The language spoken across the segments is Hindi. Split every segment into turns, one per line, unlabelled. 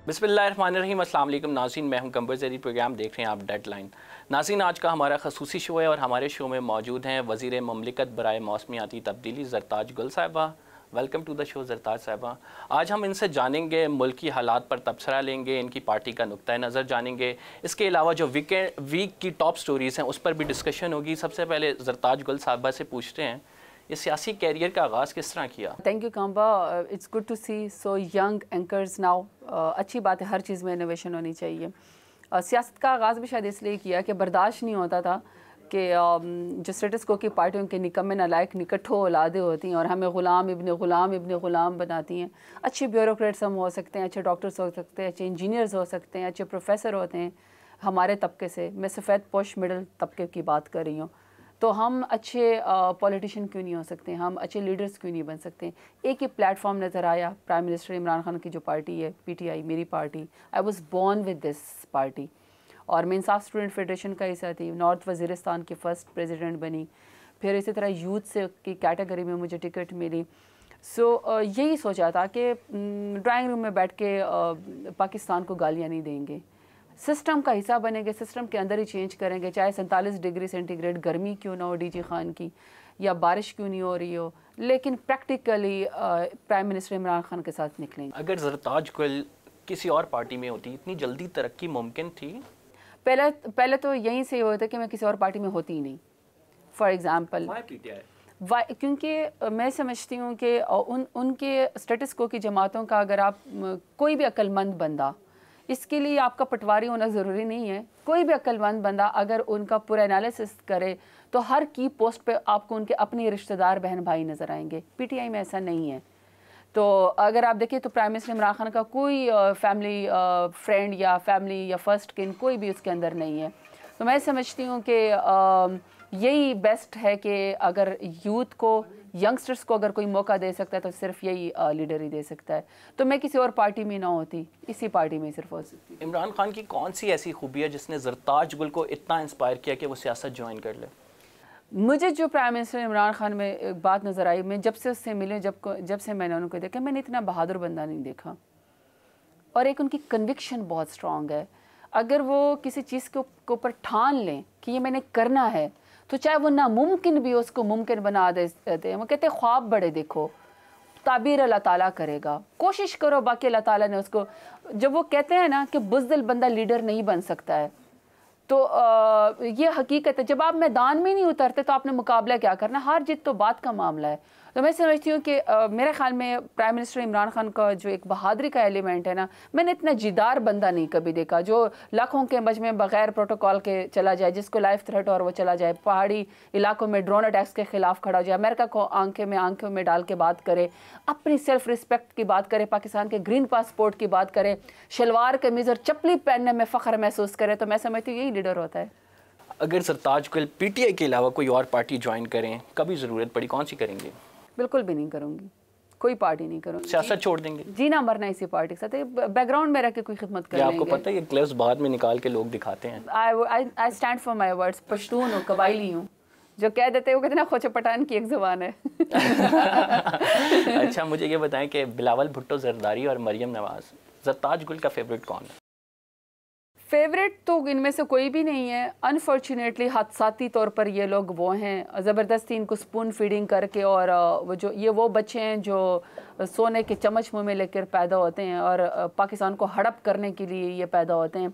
बिस्मिल्लाहिर्रहमानिर्रहीम। अस्सलाम वालेकुम नाज़रीन, मैं हूं कंबर ज़री। प्रोग्राम देख रहे हैं आप डेडलाइन। नाज़रीन, आज का हमारा खसूसी शो है और हमारे शो में मौजूद हैं वज़ीर ममलिकत बराए मौसमियाती तब्दीली ज़रताज गुल साहिबा। वेलकम टू द शो ज़रताज साहिबा। आज हम इनसे जानेंगे, मुल्की हालात पर तबसरा लेंगे, इनकी पार्टी का नुक्ता नज़र जानेंगे। इसके अलावा जो वीक की टॉप स्टोरीज़ हैं उस पर भी डिस्कशन होगी। सबसे पहले ज़रताज गुल साहिबा से पूछते हैं, ये सियासी कैरियर का आगाज़ किस तरह किया?
थैंक यू काम्बा, it's good to see so young anchors now. अच्छी बात है, हर चीज़ में इनोवेशन होनी चाहिए। सियासत का आगाज़ भी शायद इसलिए किया कि बर्दाश्त नहीं होता था कि जो स्टेटस को की पार्टियों के निकम्मे नालायक निकट्ठो औलादे होती हैं और हमें ग़ुलाम इब्न ग़ुलाम बनाती हैं। अच्छे ब्यूरोक्रेट्स हम हो सकते हैं, अच्छे डॉक्टर्स हो सकते हैं, अच्छे इंजीनियर्स हो सकते हैं, अच्छे प्रोफेसर होते हैं हमारे तबके से। मैं सफ़ेद पोश मिडल तबके की बात कर रही हूँ। तो हम अच्छे पॉलिटिशियन क्यों नहीं हो सकते, हम अच्छे लीडर्स क्यों नहीं बन सकते? एक ही प्लेटफॉर्म नज़र आया, प्राइम मिनिस्टर इमरान खान की जो पार्टी है पीटीआई, मेरी party. I was born with this party और मैं इंसाफ स्टूडेंट फेडरेशन का हिस्सा थी। नॉर्थ वज़ीरिस्तान की फ़र्स्ट प्रेसिडेंट बनी। फिर इसी तरह यूथ से की कैटेगरी में मुझे टिकट मिली। यही सोचा था कि ड्राइंग रूम में बैठ के पाकिस्तान को गालियाँ नहीं देंगे, सिस्टम का हिस्सा बनेंगे, सिस्टम के अंदर ही चेंज करेंगे। चाहे 47 डिग्री सेंटीग्रेड गर्मी क्यों ना हो डीजी खान की, या बारिश क्यों नहीं हो रही हो, लेकिन practically prime minister Imran Khan के साथ निकलेंगे।
अगर ज़रताज गुल किसी और पार्टी में होती, इतनी जल्दी तरक्की मुमकिन थी?
पहले तो यहीं से होता है कि मैं किसी और पार्टी में होती ही नहीं। फॉर एग्ज़ाम्पल क्योंकि मैं समझती हूँ कि उनके स्टेटस को की जमातों का, अगर आप कोई भी अक्लमंद बंदा, इसके लिए आपका पटवारी होना ज़रूरी नहीं है, कोई भी अक्लमंद बंदा अगर उनका पूरा एनालिसिस करे तो हर की पोस्ट पे आपको उनके अपने रिश्तेदार बहन भाई नज़र आएंगे। पीटीआई में ऐसा नहीं है। तो अगर आप देखिए तो प्राइम मिनिस्टर इमरान खान का कोई फैमिली फ्रेंड या फैमिली या फर्स्ट किन कोई भी उसके अंदर नहीं है। तो मैं समझती हूँ कि यही बेस्ट है कि अगर यूथ को, यंगस्टर्स को अगर कोई मौका दे सकता है तो सिर्फ यही लीडर ही दे सकता है। तो मैं किसी और पार्टी में ना होती, इसी पार्टी में सिर्फ हो सकती।
इमरान खान की कौन सी ऐसी खूबी है जिसने ज़रताज गुल को इतना इंस्पायर किया कि वो सियासत ज्वाइन कर ले?
मुझे जो प्राइम मिनिस्टर इमरान खान में एक बात नज़र आई, मैं जब से उससे मिले, जब से मैंने उनको देखा, मैंने इतना बहादुर बंदा नहीं देखा। और एक उनकी कन्विक्शन बहुत स्ट्रॉन्ग है। अगर वो किसी चीज़ के ऊपर ठान लें कि ये मैंने करना है, तो चाहे वो नामुमकिन भी उसको मुमकिन बना देते हैं। वो कहते हैं ख्वाब बड़े देखो, ताबीर अल्लाह ताला करेगा, कोशिश करो, बाकी अल्लाह ताला ने उसको। जब वो कहते हैं ना कि बुज़दिल बंदा लीडर नहीं बन सकता है, तो ये हकीकत है। जब आप मैदान में नहीं उतरते तो आपने मुकाबला क्या करना, हार जीत तो बात का मामला है। तो मैं समझती हूँ कि मेरे ख्याल में प्राइम मिनिस्टर इमरान खान का जो एक बहादुरी का एलिमेंट है ना, मैंने इतना जिदार बंदा नहीं कभी देखा जो लाखों के मजमे बगैर प्रोटोकॉल के चला जाए, जिसको लाइफ थ्रेट और वो चला जाए, पहाड़ी इलाकों में ड्रोन अटैक्स के खिलाफ खड़ा हो जाए, अमेरिका को आंखों में डाल के बात करे, अपनी सेल्फ रिस्पेक्ट की बात करे, पाकिस्तान के ग्रीन पासपोर्ट की बात करे, शलवार कमीज़ और चप्पली पहनने में फ़ख्र महसूस करे। तो मैं समझती हूँ यही लीडर होता है।
अगर ज़रताज गुल पीटीआई के अलावा कोई और पार्टी ज्वाइन करें, कभी ज़रूरत पड़ी, कौन सी करेंगे?
बिल्कुल भी नहीं करूँगी, कोई पार्टी नहीं करूँगी।
सियासत छोड़ देंगे?
जीना मरना इसी पार्टी के साथ, बैकग्राउंड में रह के कोई खिदमत कर लेंगे।
आपको पता है ये क्लिप्स बाद में निकाल के लोग दिखाते हैं।
I stand for my words. Pashtun हूँ, कबायली हूँ, जो कह देते हैं वो कहते हैं ना, खोचे पठान की एक ज़ुबान है।
अच्छा, मुझे ये बताएं कि बिलावल भुट्टो जरदारी और मरियम नवाज़, ज़रताज गुल का फेवरेट कौन है?
फेवरेट तो इनमें से कोई भी नहीं है। अनफॉर्चुनेटली हादसाती तौर पर ये लोग वो हैं, ज़बरदस्ती इनको स्पून फीडिंग करके, और वो बच्चे हैं जो सोने के चम्मच मुँह में लेकर पैदा होते हैं और पाकिस्तान को हड़प करने के लिए ये पैदा होते हैं।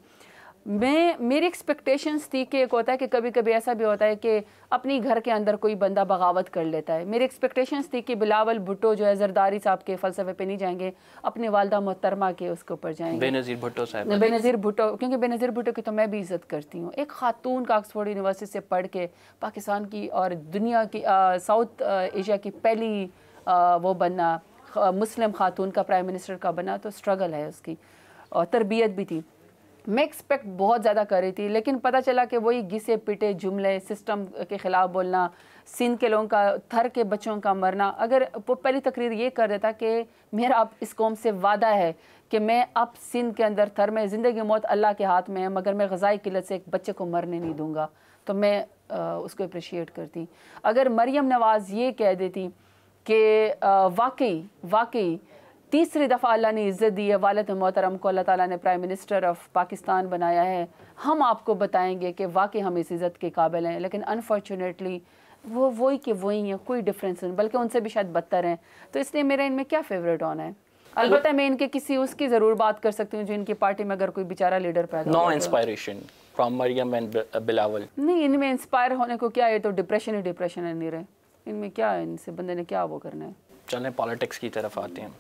मेरी एक्सपेक्टेशंस थी कि एक होता है कि कभी कभी ऐसा भी होता है कि अपनी घर के अंदर कोई बंदा बगावत कर लेता है। मेरी एक्सपेक्टेशंस थी कि बिलावल भुट्टो जो है जरदारी साहब के फ़लसफ़े पे नहीं जाएंगे, अपने वालदा मोहतरमा के उसके ऊपर जाएंगे,
बेनज़ीर भुट्टो साहब।
बेनज़ीर भुट्टो, क्योंकि बेनज़ीर भुट्टो की तो मैं भी इज़्ज़त करती हूँ। एक खातून का ऑक्सफोर्ड यूनिवर्सिटी से पढ़ के पाकिस्तान की और दुनिया की साउथ एशिया की पहली वो बनना, मुस्लिम खातून का प्राइम मिनिस्टर का बना, तो स्ट्रगल है उसकी, और तरबियत भी थी। मैं एक्सपेक्ट बहुत ज़्यादा कर रही थी, लेकिन पता चला कि वही घिसे पिटे जुमले, सिस्टम के ख़िलाफ़ बोलना, सिंध के लोगों का, थर के बच्चों का मरना। अगर वो पहली तकरीर ये कर देता कि मेरा अब इस कौम से वादा है कि मैं अब सिंध के अंदर, थर में ज़िंदगी मौत अल्लाह के हाथ में है, मगर मैं ग़ज़ाई किल्लत से एक बच्चे को मरने नहीं दूँगा, तो मैं उसको अप्रिशिएट करती। अगर मरियम नवाज़ ये कह देती कि वाकई तीसरी दफ़ा अल्लाह ने इज़्ज़त दी है, वालिद मोहतरम को अल्लाह ताला ने प्राइम मिनिस्टर ऑफ पाकिस्तान बनाया है। हम आपको बताएंगे कि वाकई हम इस इज़्ज़त के काबिल हैं, लेकिन अनफॉर्चुनेटली वो वही के वही हैं, कोई डिफरेंस नहीं, बल्कि उनसे भी शायद बदतर हैं। तो इसलिए मेरा इनमें क्या फेवरेट होना है। अलबत्ता मैं इनके किसी उसकी ज़रूर बात कर सकती हूँ जो इनकी पार्टी में अगर कोई बेचारा लीडर पैदा
no inspiration from Maryam and Bilawal.
नहीं, इनमें इंस्पायर होने को क्या है, तो डिप्रेशन ही डिप्रेशन है नहीं रहे, इनमें क्या है, इनसे बंदे ने क्या वो करना है।
चलें पॉलिटिक्स की तरफ आते हैं।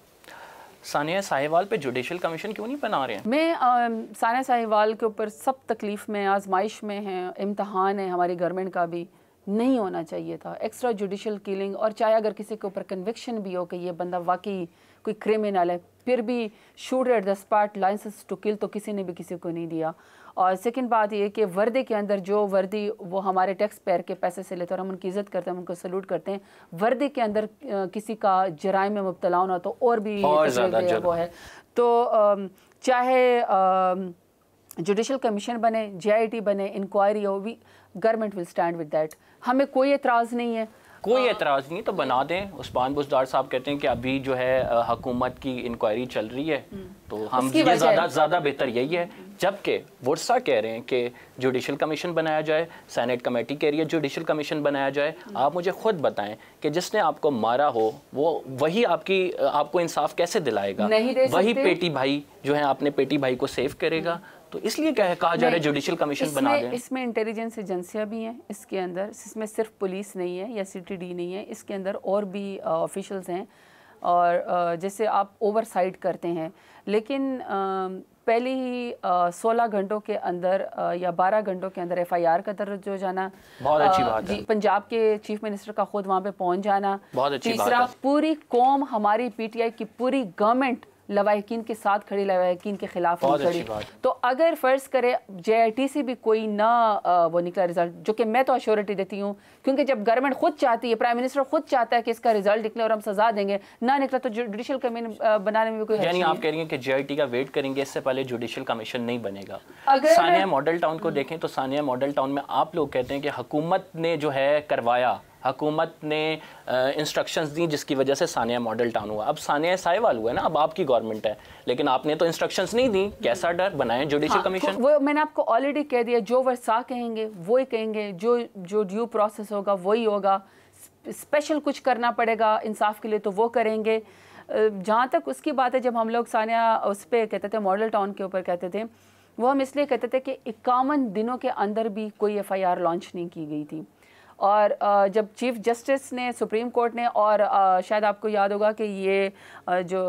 सानिया साहिवाल पे जुडिशल कमीशन क्यों नहीं बना रहे हैं?
मैं सानिया साहिवाल के ऊपर सब तकलीफ़ में, आजमाइश में है, इम्तहान है हमारी गवर्नमेंट का भी। नहीं होना चाहिए था एक्स्ट्रा जुडिशल किलिंग, और चाहे अगर किसी के ऊपर कन्विक्शन भी हो कि ये बंदा वाकई कोई क्रिमिनल है, फिर भी shoot at the spot, license to kill तो किसी ने भी किसी को नहीं दिया। और सेकंड बात ये कि वर्दी के अंदर जो वर्दी वो हमारे टैक्स पेयर के पैसे से लेते हैं और हम उनकी इज़्ज़त करते हैं, उनको सल्यूट करते हैं, वर्दी के अंदर किसी का जराइम में मुब्तला होना तो और भी वो है। तो चाहे जुडिशल कमीशन बने, JIT बने, इंक्वायरी हो, भी government will stand with that. हमें कोई एतराज़ नहीं है,
कोई एतराज़ नहीं, तो बना दें। उस्मान बुज़दार साहब कहते हैं कि अभी जो है हुकूमत की इंक्वायरी चल रही है, तो हम ये ज़्यादा बेहतर यही है। जबकि वर्सा कह रहे हैं कि जुडिशल कमीशन बनाया जाए, सेनेट कमेटी कह रही है जुडिशल कमीशन बनाया जाए। आप मुझे खुद बताएं कि जिसने आपको मारा हो वो वही आपको इंसाफ कैसे दिलाएगा? वही पेटी भाई जो है अपने पेटी भाई को सेव करेगा? तो इसलिए क्या है कहा जा रहा है जुडिशल कमीशन बना दें।
इसमें इंटेलिजेंस एजेंसियां भी हैं इसके अंदर, इसमें सिर्फ पुलिस नहीं है या CTD नहीं है, इसके अंदर और भी ऑफिशियल्स हैं, और जैसे आप ओवरसाइट करते हैं। लेकिन पहले ही 16 घंटों के अंदर या 12 घंटों के अंदर FIR का दर्ज हो जाना
बहुत अच्छी बात है।
पंजाब के चीफ मिनिस्टर का खुद वहाँ पे पहुँच जाना
बहुत अच्छी बात है।
तीसरा, पूरी कौम, हमारी PTI की पूरी गवर्नमेंट लवाहिकीन के साथ खड़ी, लवाहिकीन के खिलाफ खड़ी। तो अगर फ़र्ज़ करे JIT से भी कोई ना वो निकला रिजल्ट, जो कि मैं तो अश्योरिटी देती हूँ, क्योंकि जब गवर्नमेंट खुद चाहती है, प्राइम मिनिस्टर खुद चाहता है कि इसका रिजल्ट निकले और हम सजा देंगे, ना निकला तो जुडिशल कमीशन बनाने में भी कोई हर्ज नहीं।
यानी आप कह रही हैं कि JIT का वेट करेंगे, इससे पहले जुडिशल कमीशन नहीं बनेगा। सानिया मॉडल टाउन को देखें तो सानिया मॉडल टाउन में आप लोग कहते हैं कि हुकूमत ने जो है करवाया, हुकूमत ने इंस्ट्रक्शंस दी जिसकी वजह से सानिया मॉडल टाउन हुआ। अब सानिया साहिवाल हुआ है ना, अब आपकी गवर्नमेंट है, लेकिन आपने तो इंस्ट्रक्शंस नहीं दी। कैसा डर बनाए जुडिशल कमीशन?
वो मैंने आपको ऑलरेडी कह दिया, जो वर्सा कहेंगे वो ही कहेंगे, जो ड्यू प्रोसेस होगा वही होगा। स्पेशल कुछ करना पड़ेगा इंसाफ के लिए तो वो करेंगे। जहाँ तक उसकी बात है, जब हम लोग सानिया उस पर कहते थे, मॉडल टाउन के ऊपर कहते थे, वो हम इसलिए कहते थे कि 51 दिनों के अंदर भी कोई FIR लॉन्च नहीं की गई थी। और जब चीफ जस्टिस ने, सुप्रीम कोर्ट ने, और शायद आपको याद होगा कि ये जो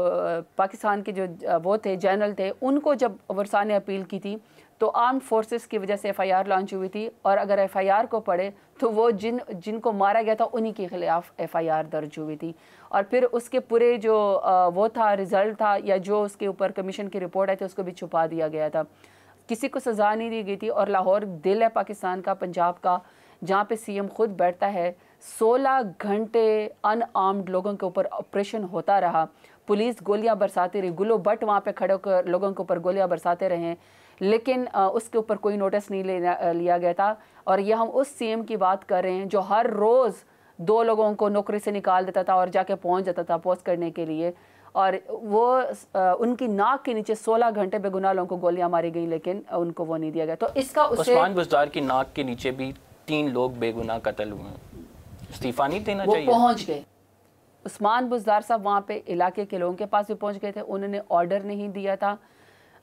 पाकिस्तान के जो वो थे, जनरल थे, उनको जब वर्सा ने अपील की थी तो आर्म्ड फोर्सेस की वजह से FIR लॉन्च हुई थी, और अगर FIR को पढ़े तो वो जिनको मारा गया था उन्हीं के खिलाफ FIR दर्ज हुई थी। और फिर उसके पूरे जो वो था रिज़ल्ट था, या जो उसके ऊपर कमीशन की रिपोर्ट आई थी, उसको भी छुपा दिया गया था, किसी को सज़ा नहीं दी गई थी। और लाहौर दिल है पाकिस्तान का, पंजाब का, जहाँ पे CM खुद बैठता है, 16 घंटे अनआर्म्ड लोगों के ऊपर ऑपरेशन होता रहा, पुलिस गोलियां बरसाती रही, गुलो भट्ट वहाँ पे खड़े होकर लोगों के ऊपर गोलियां बरसाते रहे, लेकिन उसके ऊपर कोई नोटिस नहीं लिया गया था। और यह हम उस CM की बात कर रहे हैं जो हर रोज़ 2 लोगों को नौकरी से निकाल देता था और जाके पहुँच जाता था पोस्ट करने के लिए, और वो उनकी नाक के नीचे 16 घंटे बेगुनाह लोगों को गोलियां मारी गई, लेकिन उनको वो नहीं दिया गया। तो इसका
उस्मान बुज़दार की नाक के नीचे भी 3 लोग बेगुनाह कत्ल हुए, इस्तीफा नहीं देना चाहिए?
वो पहुंच गए, उस्मान बुज़दार साहब वहाँ पे इलाके के लोगों के पास भी पहुंच गए थे, उन्होंने ऑर्डर नहीं दिया था।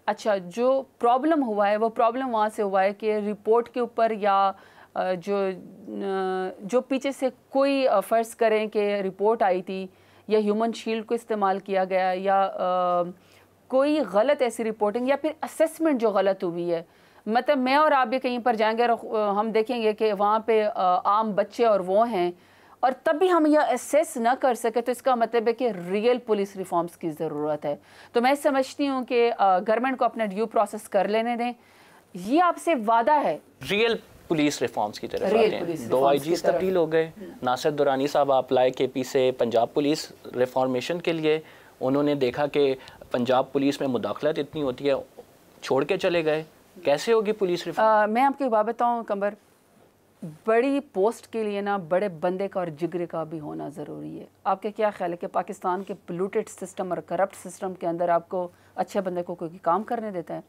अच्छा, जो प्रॉब्लम हुआ है वो प्रॉब्लम वहाँ से हुआ है कि रिपोर्ट के ऊपर, या जो पीछे से कोई फ़र्ज़ करें कि रिपोर्ट आई थी या ह्यूमन शील्ड को इस्तेमाल किया गया, या कोई गलत ऐसी रिपोर्टिंग, या फिर असेसमेंट जो गलत हुई है। मतलब मैं और आप भी कहीं पर जाएंगे और हम देखेंगे कि वहाँ पे आम बच्चे और वो हैं, और तब भी हम यह असेस ना कर सके, तो इसका मतलब है कि रियल पुलिस रिफॉर्म्स की ज़रूरत है। तो मैं समझती हूँ कि गवर्नमेंट को अपना ड्यू प्रोसेस कर लेने दें, ये आपसे वादा है।
रियल पुलिस रिफॉर्म्स की तरफ आते हैं। 2 IGs तब्दील हो गए, नासिर दुरानी साहब अप्लाई KP से पंजाब पुलिस रिफॉर्मेशन के लिए, उन्होंने देखा कि पंजाब पुलिस में मुदाखलत इतनी होती है, छोड़ के चले गए। कैसे होगी पुलिस रिफॉर्म?
मैं आपको एक बात बताऊँ कंबर, बड़ी पोस्ट के लिए ना बड़े बंदे का और जिगरे का भी होना ज़रूरी है। आपके क्या ख्याल है कि पाकिस्तान के पोल्यूटेड सिस्टम और करप्ट सिस्टम के अंदर आपको अच्छे बंदे को कोई काम करने देता है?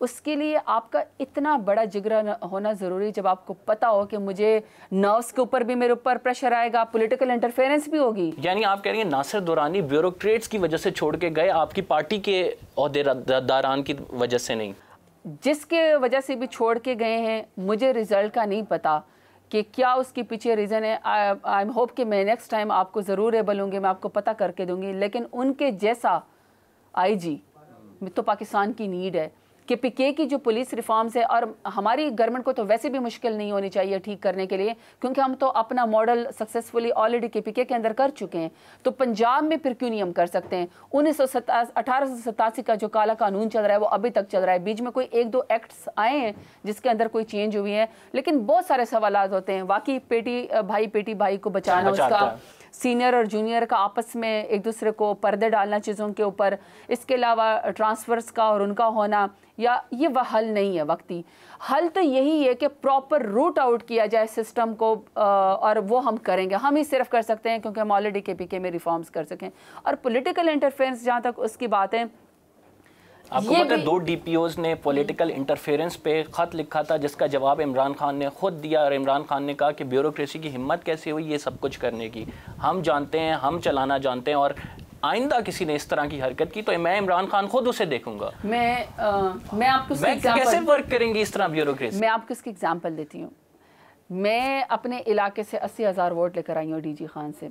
उसके लिए आपका इतना बड़ा जिगरा होना ज़रूरी है, जब आपको पता हो कि मुझे नर्व्स के ऊपर भी मेरे ऊपर प्रेशर आएगा, पॉलिटिकल इंटरफेरेंस भी होगी।
यानी आप कह रही हैं नासिर दुरानी ब्यूरोक्रेट्स की वजह से छोड़ के गए, आपकी पार्टी के ओहदेदारान की वजह से नहीं?
जिसके वजह से भी छोड़ के गए हैं, मुझे रिज़ल्ट का नहीं पता कि क्या उसके पीछे रीज़न है। आई एम होप कि मैं नेक्स्ट टाइम आपको ज़रूर एबल होंगी, मैं आपको पता करके दूंगी। लेकिन उनके जैसा आईजी तो पाकिस्तान की नीड है कि पीके की जो पुलिस रिफॉर्म्स है, और हमारी गवर्नमेंट को तो वैसे भी मुश्किल नहीं होनी चाहिए ठीक करने के लिए, क्योंकि हम तो अपना मॉडल सक्सेसफुली ऑलरेडी केपीके के अंदर कर चुके हैं। तो पंजाब में फिर क्यों नहीं हम कर सकते हैं? 1887 का जो काला कानून चल रहा है वो अभी तक चल रहा है। बीच में कोई एक दो एक्ट्स आए हैं जिसके अंदर कोई चेंज हुई है, लेकिन बहुत सारे सवाल होते हैं। वाकई बेटी भाई को बचाना, उसका सीनियर और जूनियर का आपस में एक दूसरे को पर्दे डालना चीज़ों के ऊपर, इसके अलावा ट्रांसफ़र्स का और उनका होना, या ये वह हल नहीं है। वक्ती हल तो यही है कि प्रॉपर रूट आउट किया जाए सिस्टम को, और वो हम करेंगे, हम ही सिर्फ कर सकते हैं क्योंकि हम ऑलरेडी केपीके में रिफॉर्म्स कर सकें। और पॉलिटिकल इंटरफेरेंस जहाँ तक उसकी बात है,
आपको पता है 2 DPOs ने पॉलिटिकल इंटरफेरेंस पे ख़त लिखा था जिसका जवाब इमरान खान ने खुद दिया, और इमरान खान ने कहा कि ब्यूरोक्रेसी की हिम्मत कैसे हुई ये सब कुछ करने की, हम जानते हैं, हम चलाना जानते हैं, और आइंदा किसी ने इस तरह की हरकत की तो मैं इमरान खान खुद उसे देखूंगा।
मैं आपको
कैसे वर्क करेंगी इस तरह ब्यूरोक्रेसी?
मैं आपको इसकी एग्जांपल देती हूँ। मैं अपने इलाके से 80,000 वोट लेकर आई हूँ डीजी खान से।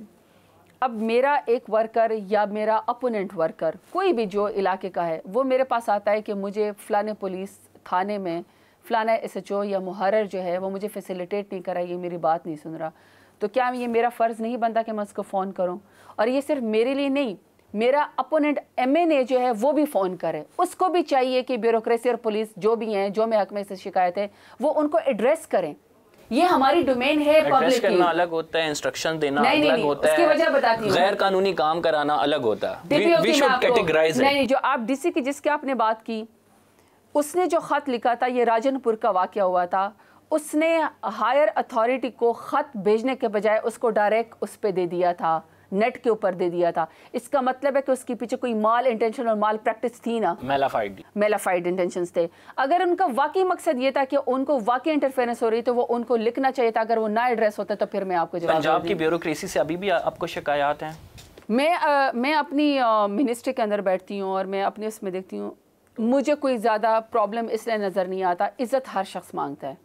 अब मेरा एक वर्कर या मेरा अपोनेंट वर्कर कोई भी जो इलाके का है, वो मेरे पास आता है कि मुझे फ़लाने पुलिस थाने में फ़लाना SHO या मुहर्रर जो है वो मुझे फैसिलिटेट नहीं कर रहा, ये मेरी बात नहीं सुन रहा, तो क्या ये मेरा फ़र्ज़ नहीं बनता कि मैं उसको फ़ोन करूं? और ये सिर्फ मेरे लिए नहीं, मेरा अपोनेंट MNA जो है वो भी फ़ोन करे। उसको भी चाहिए कि ब्यूरोक्रेसी और पुलिस जो भी हैं, जो मैं हक में से शिकायत है, वो उनको एड्रेस करें। ये हमारी डोमेन है। पब्लिक
करना अलग होता है, इंस्ट्रक्शन देना अलग होता है,
उसकी वजह बताती हूं।
गैर कानूनी काम कराना अलग होता है। We should categorize.
नहीं, जो आप DC की जिसके आपने बात की, उसने जो ख़त लिखा था, ये राजनपुर का वाक़या हुआ था। उसने हायर अथॉरिटी को ख़त भेजने के बजाय उसको डायरेक्ट उस पर दे दिया था, नेट के ऊपर दे दिया था। इसका मतलब है कि उसके पीछे कोई माल इंटेंशन और माल प्रैक्टिस थी ना, मेलाफाइड इंटेंशंस थे। अगर उनका वाकई मकसद ये था कि उनको वाकई इंटरफेरेंस हो रही तो वो उनको लिखना चाहिए था। अगर वो ना एड्रेस होता तो फिर मैं आपको जवाब।
पंजाब की ब्यूरोक्रेसी से अभी भी आपको शिकायत हैं?
मैं अपनी मिनिस्ट्री के अंदर बैठती हूँ और मैं अपने उसमें देखती हूँ, मुझे कोई ज़्यादा प्रॉब्लम इसलिए नज़र नहीं आता। इज़्ज़त हर शख्स मांगता है,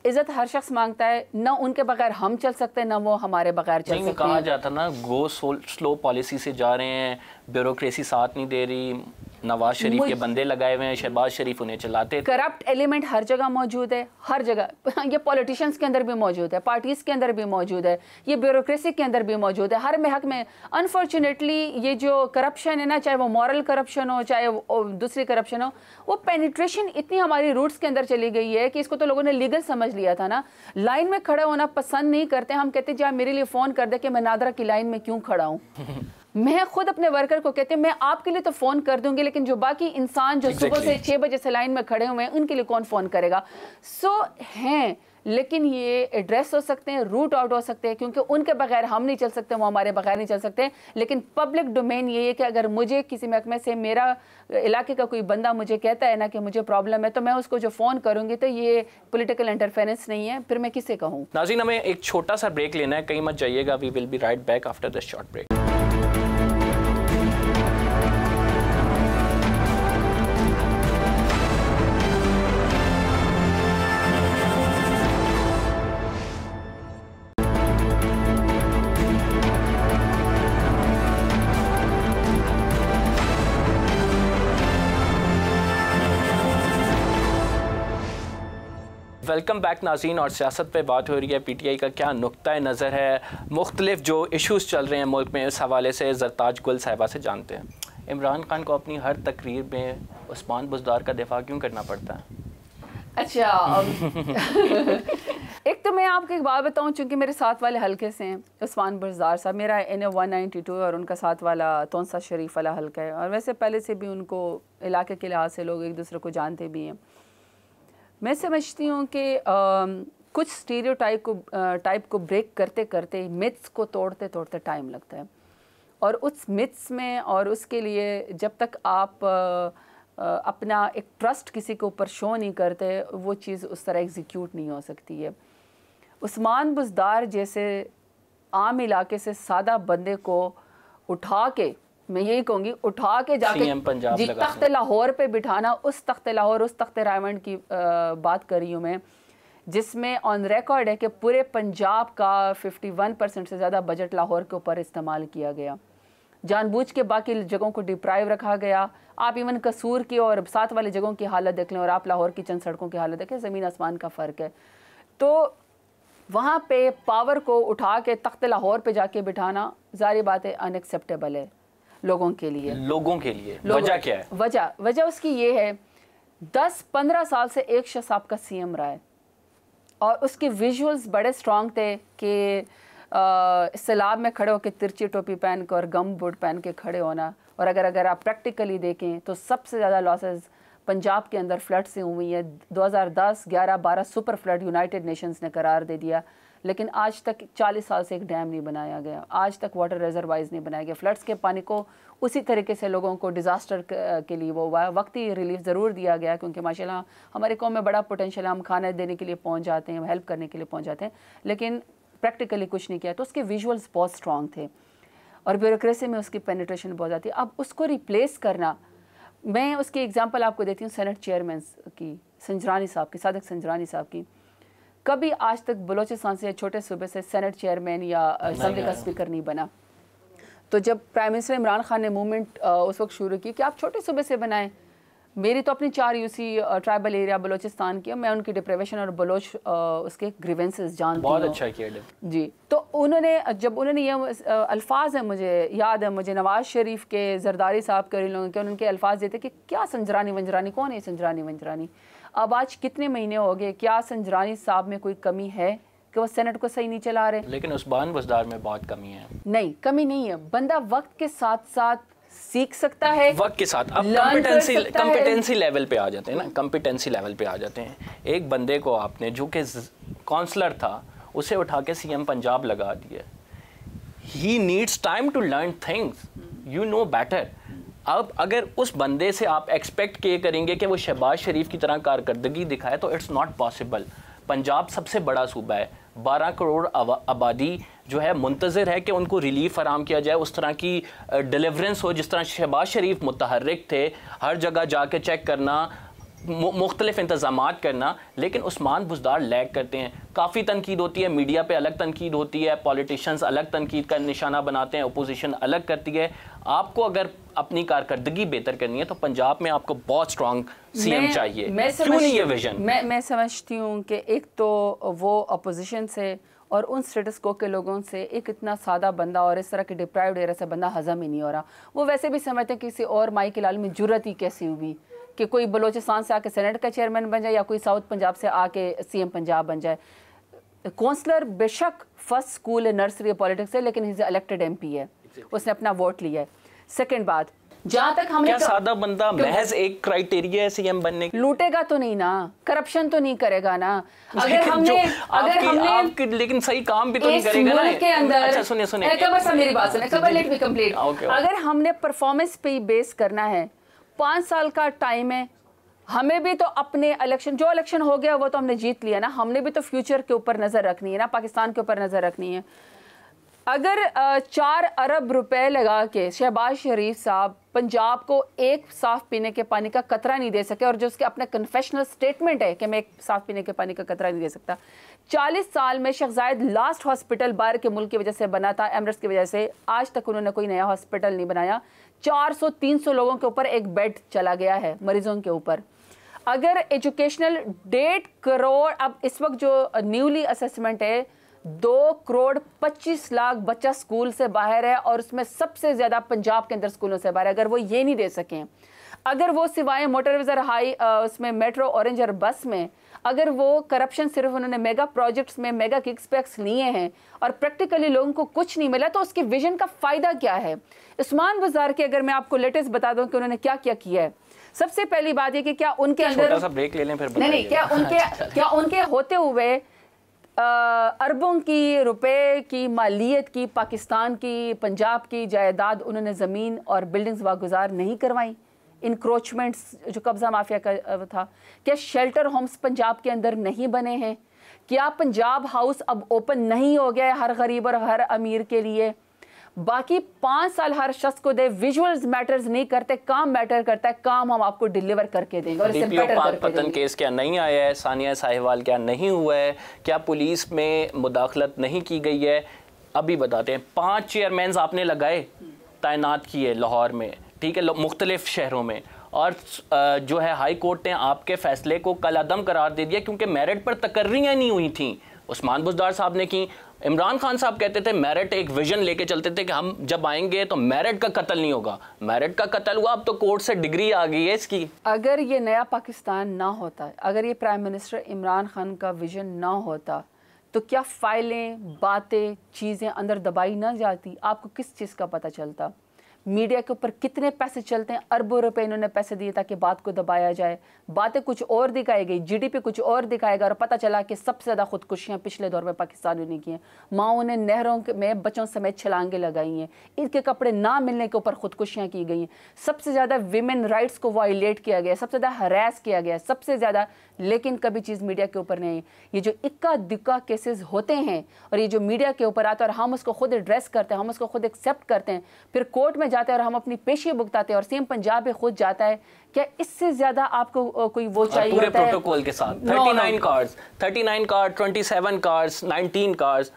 इज़्ज़त हर शख्स मांगता है। ना उनके बगैर हम चल सकते हैं, ना वो हमारे बगैर चल सकते हैं।
कहा जाता ना गो स्लो पॉलिसी से जा रहे हैं, ब्यूरोक्रेसी साथ नहीं दे रही, नवाज शरीफ के बंदे लगाए हुए हैं, शहबाज शरीफ उन्हें चलाते।
करप्ट एलिमेंट हर जगह मौजूद है, हर जगह। ये पॉलिटिशियंस के अंदर भी मौजूद है, पार्टीज़ के अंदर भी मौजूद है, ये ब्यूरोक्रेसी के अंदर भी मौजूद है, हर महक में। अनफॉर्चुनेटली ये जो करप्शन है ना, चाहे वो मॉरल करप्शन हो, चाहे वो दूसरी करप्शन हो, वो पेनिट्रेशन इतनी हमारी रूट्स के अंदर चली गई है कि इसको तो लोगों ने लीगल समझ लिया था ना। लाइन में खड़े होना पसंद नहीं करते, हम कहते जी आप मेरे लिए फ़ोन कर दे कि मैं नादरा की लाइन में क्यों खड़ा हूँ। मैं खुद अपने वर्कर को कहते हैं मैं आपके लिए तो फ़ोन कर दूंगी, लेकिन जो बाकी इंसान जो सुबह से 6 बजे से लाइन में खड़े हुए हैं उनके लिए कौन फ़ोन करेगा। हैं, लेकिन ये एड्रेस हो सकते हैं, रूट आउट हो सकते हैं, क्योंकि उनके बगैर हम नहीं चल सकते, वो हमारे बगैर नहीं चल सकते। लेकिन पब्लिक डोमेन ये है कि अगर मुझे किसी महकमे से मेरा इलाके का कोई बंदा मुझे कहता है ना कि मुझे प्रॉब्लम है, तो मैं उसको जो फ़ोन करूँगी तो ये पॉलिटिकल इंटरफेरेंस नहीं है, फिर मैं किसे कहूँ।
नाज़रीन, हमें एक छोटा सा ब्रेक लेना है, कहीं मत जाइएगा। We will be right back after this short break. Welcome back नाज़रीन, और सियासत पे बात हो रही है। PTI का क्या नुक्ता नज़र है, मुख्तलिफ जो इश्यूज़ चल रहे हैं मुल्क में, इस हवाले से ज़रताज गुल साहिबा से जानते हैं। इमरान खान को अपनी हर तकरीर में उस्मान बुज़दार का दिफा क्यों करना पड़ता है?
अच्छा एक तो मैं आपको एक बात बताऊं, चूँकि मेरे साथ वाले हल्के से हैं उस्मान बुज़दार साहब, मेरा NA 192 और उनका साथ वाला तोंसा शरीफ वाला हल्का है, और वैसे पहले से भी उनको इलाके के लिहाज से लोग एक दूसरे को जानते भी हैं। मैं समझती हूँ कि कुछ टाइप को ब्रेक करते करते, मिथ्स को तोड़ते तोड़ते टाइम लगता है। और उस मिथ्स में और उसके लिए जब तक आप अपना एक ट्रस्ट किसी के ऊपर शो नहीं करते, वो चीज़ उस तरह एग्जीक्यूट नहीं हो सकती है। उस्मान बुज़दार जैसे आम इलाके से सादा बंदे को उठा के, मैं यही कहूँगी, उठा के जाके जी तख्त लाहौर पे बिठाना, उस तख्त लाहौर, उस तख्त रायमंड की बात कर रही हूँ मैं, जिसमें ऑन रिकॉर्ड है कि पूरे पंजाब का 51% से ज़्यादा बजट लाहौर के ऊपर इस्तेमाल किया गया, जानबूझ के बाकी जगहों को डिप्राइव रखा गया। आप इवन कसूर की और साथ वाली जगहों की हालत देख लें और आप लाहौर की चंद सड़कों की हालत देखें, ज़मीन आसमान का फ़र्क है। तो वहाँ पे पावर को उठा के तख्त लाहौर पे जाके बिठाना ज़ाहिर बात है अनएक्सेप्टेबल है लोगों के लिए। वजह क्या है? वजह उसकी ये है, 10-15 साल से एक शख्स आपका सीएम रहा है और उसके विजुअल्स बड़े स्ट्रॉन्ग थे कि सैलाब में खड़े होकर तिरछी टोपी पहन कर और गम बूट पहन के खड़े होना। और अगर आप प्रैक्टिकली देखें तो सबसे ज़्यादा लॉसेस पंजाब के अंदर फ्लड से हुई है। 2010, 11, 12 सुपर फ्लड यूनाइटेड नेशंस ने करार दे दिया, लेकिन आज तक 40 साल से एक डैम नहीं बनाया गया, आज तक वाटर रिजर्वाइज नहीं बनाया गया। फ्लड्स के पानी को उसी तरीके से लोगों को डिज़ास्टर के लिए वो हुआ, वक्ती रिलीफ ज़रूर दिया गया, क्योंकि माशाल्लाह हमारे कौम में बड़ा पोटेंशियल है, हम खाना देने के लिए पहुँच जाते हैं, हेल्प करने के लिए पहुँच जाते हैं, लेकिन प्रैक्टिकली कुछ नहीं किया। तो उसके विजुअल्स बहुत स्ट्रॉन्ग थे और ब्यूरोक्रेसी में उसकी पेनिट्रेशन बहुत आती है। अब उसको रिप्लेस करना, मैं उसकी एग्जांपल आपको देती हूँ सेनेट चेयरमैन की, संजरानी साहब की, सादिक संजरानी साहब की। कभी आज तक बलोचिस्तान से छोटे सूबे से सेनेट चेयरमैन या असेंबली का स्पीकर नहीं बना। तो जब प्राइम मिनिस्टर इमरान खान ने मूवमेंट उस वक्त शुरू की कि आप छोटे सूबे से बनाएं, मेरी तो अपनी 4 यूसी ट्राइबल एरिया बलोचिस्तान की, मैं उनकी डिप्रेवेशन और बलोच उसके ग्रीवेंसेस जानती हूँ।
बहुत अच्छा किया
जी। तो जब उन्होंने ये अल्फाज है, मुझे याद है, मुझे नवाज शरीफ के, जरदारी साहब के, लोगों के उनके अल्फाज देते कि क्या संजरानी वंजरानी, कौन है संजरानी वंजरानी। अब आज कितने महीने हो गए, क्या संजरानी साहब में कोई कमी है कि वो सेनेट को सही नहीं चला रहे?
लेकिन उस्मान बुज़दार में बहुत कमी है।
नहीं, कमी नहीं है, बंदा वक्त के साथ साथ सीख सकता है,
वक्त के साथ। अब कॉम्पिटेंसी लेवल पे आ जाते हैं ना, कॉम्पिटेंसी लेवल पे आ जाते हैं। एक बंदे को आपने जो कि काउंसलर था उसे उठा के सीएम पंजाब लगा दिया। He needs time to learn things, you know better. अब अगर उस बंदे से आप एक्सपेक्ट किए करेंगे कि वो शहबाज शरीफ की तरह कारकर्दगी दिखाए तो इट्स नॉट पॉसिबल। पंजाब सबसे बड़ा सूबा है, 12 करोड़ आबादी जो है मुंतज़िर है कि उनको रिलीफ फराम किया जाए, उस तरह की डिलीवरेंस हो जिस तरह शहबाज शरीफ मुतहर्रिक थे, हर जगह जाके चेक करना, मुख्तलिफ इंतज़ामात करना। लेकिन उस्मान बुज़दार लैग करते हैं। काफ़ी तनकीद होती है, मीडिया पे अलग तनकीद होती है, पॉलिटिशियंस अलग तनकीद का निशाना बनाते हैं, अपोजिशन अलग करती है। आपको अगर अपनी कारकर्दगी बेहतर करनी है तो पंजाब में आपको बहुत स्ट्रॉन्ग सीएम चाहिए। क्यों नहीं ये विजन?
मैं समझती हूँ कि एक तो वो अपोजिशन से और उन स्टेटस को के लोगों से एक इतना सादा बंदा और इस तरह के डिप्राइव्ड एरिया से बंदा हजम ही नहीं हो रहा। वो वैसे भी समझते हैं किसी और माई के लाल में जुर्रत ही कैसी हुई कि कोई बलोचिस्तान से आके सेनेट का चेयरमैन बन जाए या कोई साउथ पंजाब से आके सीएम पंजाब बन जाए। काउंसलर बेशक फर्स्ट स्कूल है, नर्सरी पॉलिटिक्स है, लेकिन इज इलेक्टेड एमपी है, उसने अपना वोट लिया है। सेकंड बात, जहाँ तक हमने
क्या सादा बंदा महज एक क्राइटेरिया है सीएम बनने की?
लूटेगा तो नहीं ना, करप्शन तो नहीं करेगा ना। अगर हमने
लेकिन सही काम भी तो नहीं करेगा ना
के अंदर।
अच्छा सुनिए
मेरी बात सुनिए, लेट मी कंप्लीट। अगर हमने परफॉर्मेंस पे बेस करना है, 5 साल का टाइम है, हमें भी तो अपने इलेक्शन, जो इलेक्शन हो गया वो तो हमने जीत लिया ना, हमने भी तो फ्यूचर के ऊपर नजर रखनी है ना, पाकिस्तान के ऊपर नजर रखनी है। अगर 4 अरब रुपए लगा के शहबाज शरीफ साहब पंजाब को एक साफ पीने के पानी का कतरा नहीं दे सके, और जो उसके अपना कन्फेशनल स्टेटमेंट है कि मैं एक साफ पीने के पानी का कतरा नहीं दे सकता। 40 साल में शेख जायद लास्ट हॉस्पिटल बाहर के मुल्क की वजह से बना था, एमरेट्स की वजह से, आज तक उन्होंने कोई नया हॉस्पिटल नहीं बनाया। 400-300 लोगों के ऊपर एक बेड चला गया है, मरीजों के ऊपर। अगर एजुकेशनल 1.5 करोड़, अब इस वक्त जो न्यूली असेसमेंट है 2 करोड़ 25 लाख बच्चा स्कूल से बाहर है, और उसमें सबसे ज़्यादा पंजाब के अंदर स्कूलों से बाहर है। अगर वो ये नहीं दे सकें, अगर वो सिवाय मोटरवेज और हाई उसमें मेट्रो, ऑरेंज और बस में, अगर वो करप्शन सिर्फ उन्होंने मेगा प्रोजेक्ट्स में मेगा किक्सबैक्स लिए हैं और प्रैक्टिकली लोगों को कुछ नहीं मिला, तो उसके विजन का फ़ायदा क्या है? उस्मान बुज़दार के अगर मैं आपको लेटेस्ट बता दूं कि उन्होंने क्या क्या किया है। सबसे पहली बात है कि क्या उनके अंदर,
छोटा सा ब्रेक ले लें फिर
नहीं, क्या उनके होते हुए अरबों की रुपए की मालियत की पाकिस्तान की पंजाब की जायदाद उन्होंने ज़मीन और बिल्डिंग्स वागुजार नहीं करवाई। इंक्रोचमेंट्स जो कब्ज़ा माफिया का था, क्या शेल्टर होम्स पंजाब के अंदर नहीं बने हैं? क्या पंजाब हाउस अब ओपन नहीं हो गया है हर गरीब और हर अमीर के लिए? बाकी 5 साल हर शख्स को दे, विजुअल्स मैटर्स नहीं करते, काम मैटर करता है। काम हम आपको डिलीवर करके देंगे और इसे बेटर करके
पतन
देंगे।
केस क्या नहीं आया है? सानिया साहिवाल क्या नहीं हुआ है? क्या पुलिस में मुदाखलत नहीं की गई है? अभी बताते हैं। 5 चेयरमैन आपने लगाए, तैनात किए लाहौर में, ठीक है, मुख्तलिफ शहरों में, और जो है हाई कोर्ट ने आपके फैसले को कलअदम करार दे दिया क्योंकि मेरिट पर तकर्रियाँ नहीं हुई थी। उस्मान बुज़दार साहब ने की। इमरान खान साहब कहते थे मेरिट एक विजन लेके चलते थे कि हम जब आएंगे तो मेरिट का कत्ल नहीं होगा। मेरिट का कत्ल हुआ, अब तो कोर्ट से डिग्री आ गई है इसकी।
अगर ये नया पाकिस्तान ना होता, अगर ये प्राइम मिनिस्टर इमरान खान का विजन ना होता, तो क्या फाइलें, बातें, चीज़ें अंदर दबाई ना जाती? आपको किस चीज़ का पता चलता? मीडिया के ऊपर कितने पैसे चलते हैं, अरबों रुपए इन्होंने पैसे दिए ताकि बात को दबाया जाए। बातें कुछ और दिखाई गई, जीडीपी कुछ और दिखाएगा, और पता चला कि सबसे ज़्यादा खुदकुशियाँ पिछले दौर में पाकिस्तान ने की हैं। माओं ने नहरों में बच्चों समेत छलांगे लगाई हैं, इनके कपड़े ना मिलने के ऊपर खुदकुशियाँ की गई हैं। सबसे ज़्यादा विमेन राइट्स को वायलेट किया गया, सबसे ज़्यादा हरास किया गया, सबसे ज़्यादा, लेकिन कभी चीज़ मीडिया के ऊपर नहीं। ये जो इक्का दुक्का केसेस होते हैं और ये जो मीडिया के ऊपर आता है और हम उसको खुद एड्रेस करते हैं, हम उसको खुद एक्सेप्ट करते हैं, फिर कोर्ट में जाते हैं और हम अपनी पेशी भुगताते हैं और सीएम पंजाब में खुद जाता है, क्या इससे ज्यादा आपको कोई वो चाहिए
पूरे
होता है?
प्रोटोकॉल के साथ 39 cards, 39 card, 27 cards, 19 cards.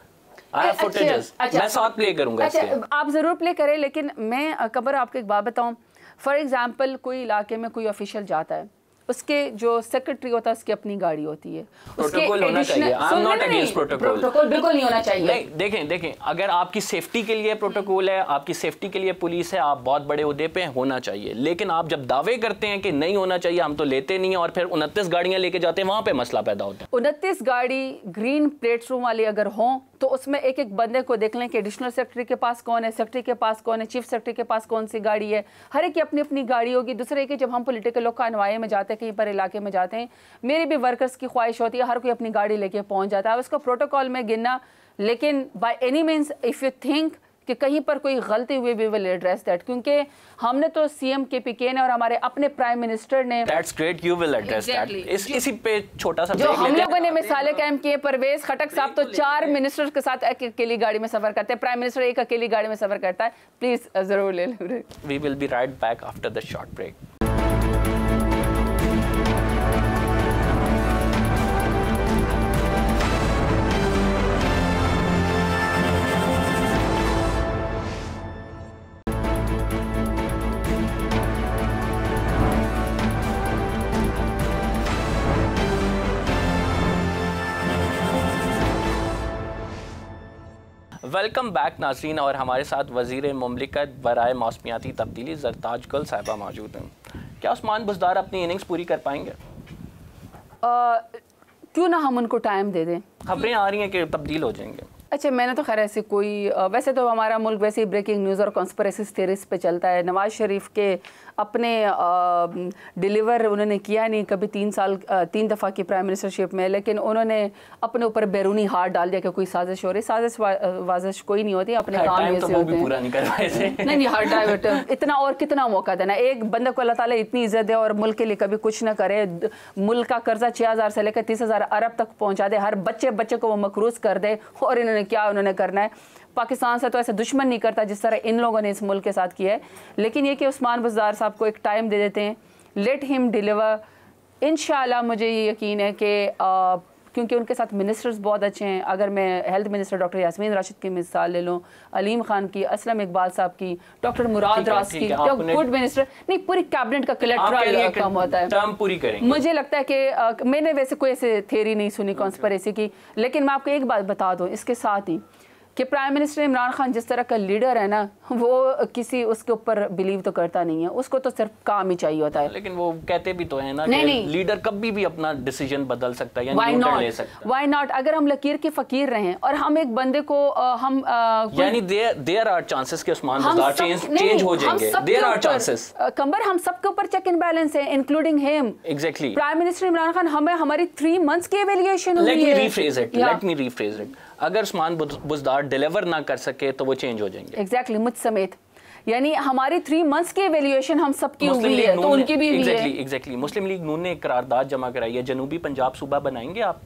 I have footages, मैं साथ प्ले करूंगा इसके।
आप जरूर प्ले करें, लेकिन मैं कबर आपको एक बात बताऊं। फॉर एग्जांपल, कोई इलाके में कोई ऑफिशियल जाता है, उसके जो सेक्रेटरी होता है उसकी अपनी गाड़ी होती है,
प्रोटोकॉल होना चाहिए। I am not against protocol,
protocol बिल्कुल नहीं होना चाहिए।
नहीं, देखें, अगर आपकी सेफ्टी के लिए प्रोटोकॉल है, आपकी सेफ्टी के लिए पुलिस है, आप बहुत बड़े ओहदे पे होना चाहिए। लेकिन आप जब दावे करते हैं कि नहीं होना चाहिए, हम तो लेते नहीं है, और फिर 29 गाड़ियां लेके जाते हैं, वहां पे मसला पैदा होता है।
29 गाड़ी ग्रीन प्लेट रूम वाली अगर हों तो उसमें एक एक बंदे को देख लें कि एडिशनल सेक्रेटरी के पास कौन है, सेक्रेटरी के पास कौन है, चीफ सेक्रेटरी के पास कौन सी गाड़ी है। हर एक की अपनी अपनी गाड़ी होगी। दूसरे कि जब हम पॉलिटिकल लोग कानवाए में जाते हैं, कहीं पर इलाके में जाते हैं, मेरी भी वर्कर्स की ख्वाहिश होती है हर कोई अपनी गाड़ी लेके पहुंच जाता है। उसको प्रोटोकॉल में गिनना, लेकिन by any means if you think कि कहीं पर कोई गलती हुई, वी विल एड्रेस दैट, क्योंकि हमने तो सीएम केपीके ने और हमारे अपने प्राइम मिनिस्टर ने,
that's great, you will address that. इसी पे छोटा सा
जो हम लोगों ने मिसालें कायम किए। परवेज खटक साहब तो 4 मिनिस्टर के साथ एक अकेली गाड़ी में सफर करते हैं, प्राइम मिनिस्टर एक अकेली गाड़ी में सफर करता है। प्लीज जरूर ले लें।
We will be right back after the short break. Welcome back नाज़रीन, और हमारे साथ वज़ीर मुमलिकत बराए मौसमियाती तब्दीली ज़रताज गुल साहिबा मौजूद हैं। क्या उस्मान बुज़दार अपनी इनिंग्स पूरी कर पाएंगे?
क्यों ना हम उनको टाइम दे दें।
खबरें आ रही हैं कि तब्दील हो जाएंगे।
अच्छा, मैंने तो खैर ऐसे कोई वैसे तो हमारा मुल्क वैसे ही ब्रेकिंग न्यूज़ और कॉन्स्पिरेसी थ्योरीज पे चलता है। नवाज शरीफ के अपने डिलीवर उन्होंने किया नहीं कभी 3 दफ़ा की प्राइम मिनिस्टरशिप में, लेकिन उन्होंने अपने ऊपर बैरूनी हाथ डाल दिया कि कोई साजिश हो रही। साजिश वाजिश कोई नहीं होती, अपने काम में से होते हैं। नहीं हर डाइवर्ट इतना और कितना मौका देना। एक बंदे को अल्लाह ताला इतनी इज्जत दे और मुल्क के लिए कभी कुछ ना करे, मुल्क का कर्जा 6000 से लेकर 30,000 अरब तक पहुँचा दे, हर बच्चे को वो मकरूज कर दे, और इन्होंने क्या उन्होंने करना है। पाकिस्तान से तो ऐसे दुश्मन नहीं करता जिस तरह इन लोगों ने इस मुल्क के साथ किया है। लेकिन ये कि उस्मान बुज़दार साहब को एक टाइम दे देते हैं, लेट हिम डिलीवर। इंशाल्लाह मुझे ये यकीन है कि क्योंकि उनके साथ मिनिस्टर्स बहुत अच्छे हैं। अगर मैं health minister doctor Yasmin Rashid की मिसाल ले लूँ, अलीम खान की, असलम इकबाल साहब की, डॉक्टर मुराद रास की, गुड मिनिस्टर नहीं, पूरी कैबिनेट का कलेक्टरल काम होता है।
टर्म पूरी करेंगे।
मुझे लगता है कि मैंने वैसे कोई ऐसे थ्योरी नहीं सुनी कॉन्स्पिरेसी की, लेकिन मैं आपको एक बात बता दूँ इसके साथ ही, कि प्राइम मिनिस्टर इमरान खान जिस तरह का लीडर है ना, वो किसी उसके ऊपर बिलीव तो करता नहीं है, उसको तो सिर्फ काम ही चाहिए होता है।
लेकिन वो कहते भी तो है ना कि लीडर कभी भी अपना डिसीजन बदल सकता है या न्यूट्रल ले सकता है।
Why not? अगर हम लकीर के फकीर रहें और हम एक बंदे को
यानी देयर आर चांसेस कि उस्मान बुज़दार चेंज हो जाएंगे, देयर आर चांसेस।
कंबर, हम सबके ऊपर चेक एंड बैलेंस है, including him.
Exactly.
Prime minister Imran Khan, हमें हमारी 3 मंथ्स की एवेल्युएशन हुई है।
Let me rephrase it. अगर उस्मान बुज़दार डिलीवर ना कर सके तो वो चेंज हो जाएंगे।
एग्जैक्टली, मुझ समेत। यानी हमारी 3 मंथ्स की एवेल्युएशन हम सबकी हुई है, तो उनकी भी हुई है।
एग्जैक्टली। मुस्लिम लीग नून ने एक करारदाद जमा कराई है, जनूबी पंजाब सूबा बनाएंगे आप?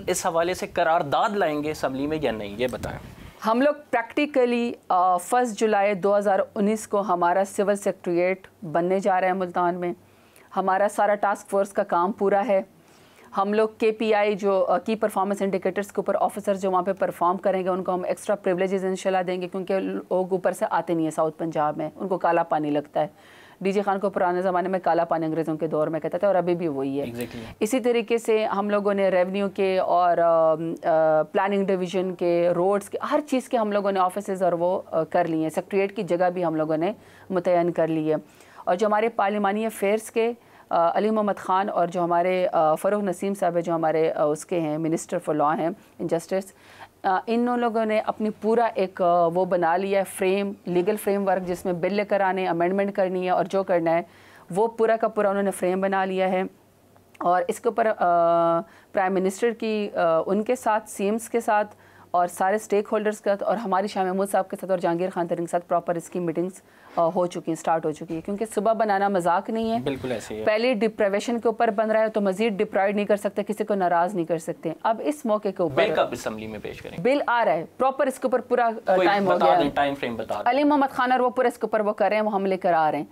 इस हवाले से करारदाद लाएंगे असम्बली में या नहीं, ये बताएं।
हम लोग प्रैक्टिकली 1 जुलाई 2019 को हमारा सिविल सेक्रेटरीट बनने जा रहे हैं मुल्तान में। हमारा सारा टास्क फोर्स का काम पूरा है। हम लोग KPI जो की परफॉर्मेंस इंडिकेटर्स के ऊपर ऑफिसर्स जो वहाँ पे परफॉर्म करेंगे उनको हम एक्स्ट्रा प्रिविलेजेस इंशाल्लाह देंगे, क्योंकि लोग ऊपर से आते नहीं है साउथ पंजाब में, उनको काला पानी लगता है। DJ खान को पुराने ज़माने में काला पानी अंग्रेज़ों के दौर में कहता था और अभी भी वही है। इसी तरीके से हम लोगों ने रेवेन्यू के और प्लानिंग डिवीज़न के, रोड्स के, हर चीज़ के हम लोगों ने ऑफिसेज और वो कर लिए हैं। सेक्रेटरीट की जगह भी हम लोगों ने मुतय्यन कर ली है। और जो हमारे पार्लिमानी अफेयर्स के अली मोहम्मद ख़ान और जो हमारे फ़रूख नसीम साहब है, जो हमारे उसके हैं मिनिस्टर फॉर लॉ हैं इन जस्टिस, इन लोगों ने अपनी पूरा एक वो बना लिया है फ्रेम, लीगल फ्रेमवर्क, जिसमें बिल लेकर आने, अमेंडमेंट करनी है और जो करना है वो पूरा का पूरा उन्होंने फ्रेम बना लिया है। और इसके ऊपर प्राइम मिनिस्टर की उनके साथ, CMs के साथ और सारे स्टेक होल्डर्स के साथ और हमारी शाह महमूद साहब के साथ और जहांगीर खान तरीन के साथ प्रॉपर इसकी मीटिंग्स हो चुकी हैं, स्टार्ट हो चुकी है। क्योंकि सुबह बनाना मजाक नहीं है,
बिल्कुल ऐसे ही है।
पहले डिप्राइवेशन के ऊपर बन रहा है तो मजीद डिप्राइव नहीं कर सकते, किसी को नाराज नहीं कर सकते। अब इस मौके के ऊपर
बिल कब असेंबली में पेश करेंगे?
बिल आ रहा है प्रॉपर, इसके ऊपर पूरा टाइम हो गया,
टाइम फ्रेम बता दें।
अली मोहम्मद खान और वो पूरा इसके ऊपर वो कर रहे हैं, वो हम लेकर आ रहे हैं।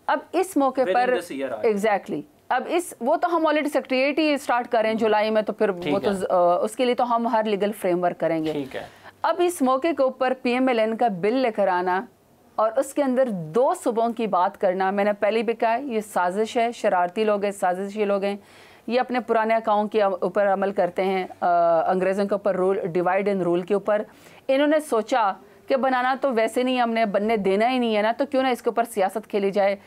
अब इस मौके पर एग्जैक्टली अब इस वो तो हम ऑलरेडी सेक्रेटरीट ही स्टार्ट कर रहे हैं जुलाई में, तो फिर वो तो उसके लिए तो हम हर लीगल फ्रेमवर्क करेंगे।
ठीक है।
अब इस मौके के ऊपर PMLN का बिल लेकर आना और उसके अंदर 2 सूबों की बात करना, मैंने पहले भी कहा ये साजिश है, शरारती लोग हैं, साजिशी लोग हैं, ये अपने पुराने अकाउंट के ऊपर अमल करते हैं, अंग्रेज़ों के ऊपर रूल, डिवाइड एंड रूल के ऊपर। इन्होंने सोचा कि बनाना तो वैसे नहीं, हमने बनने देना ही नहीं है ना, तो क्यों ना इसके ऊपर सियासत खेली जाए।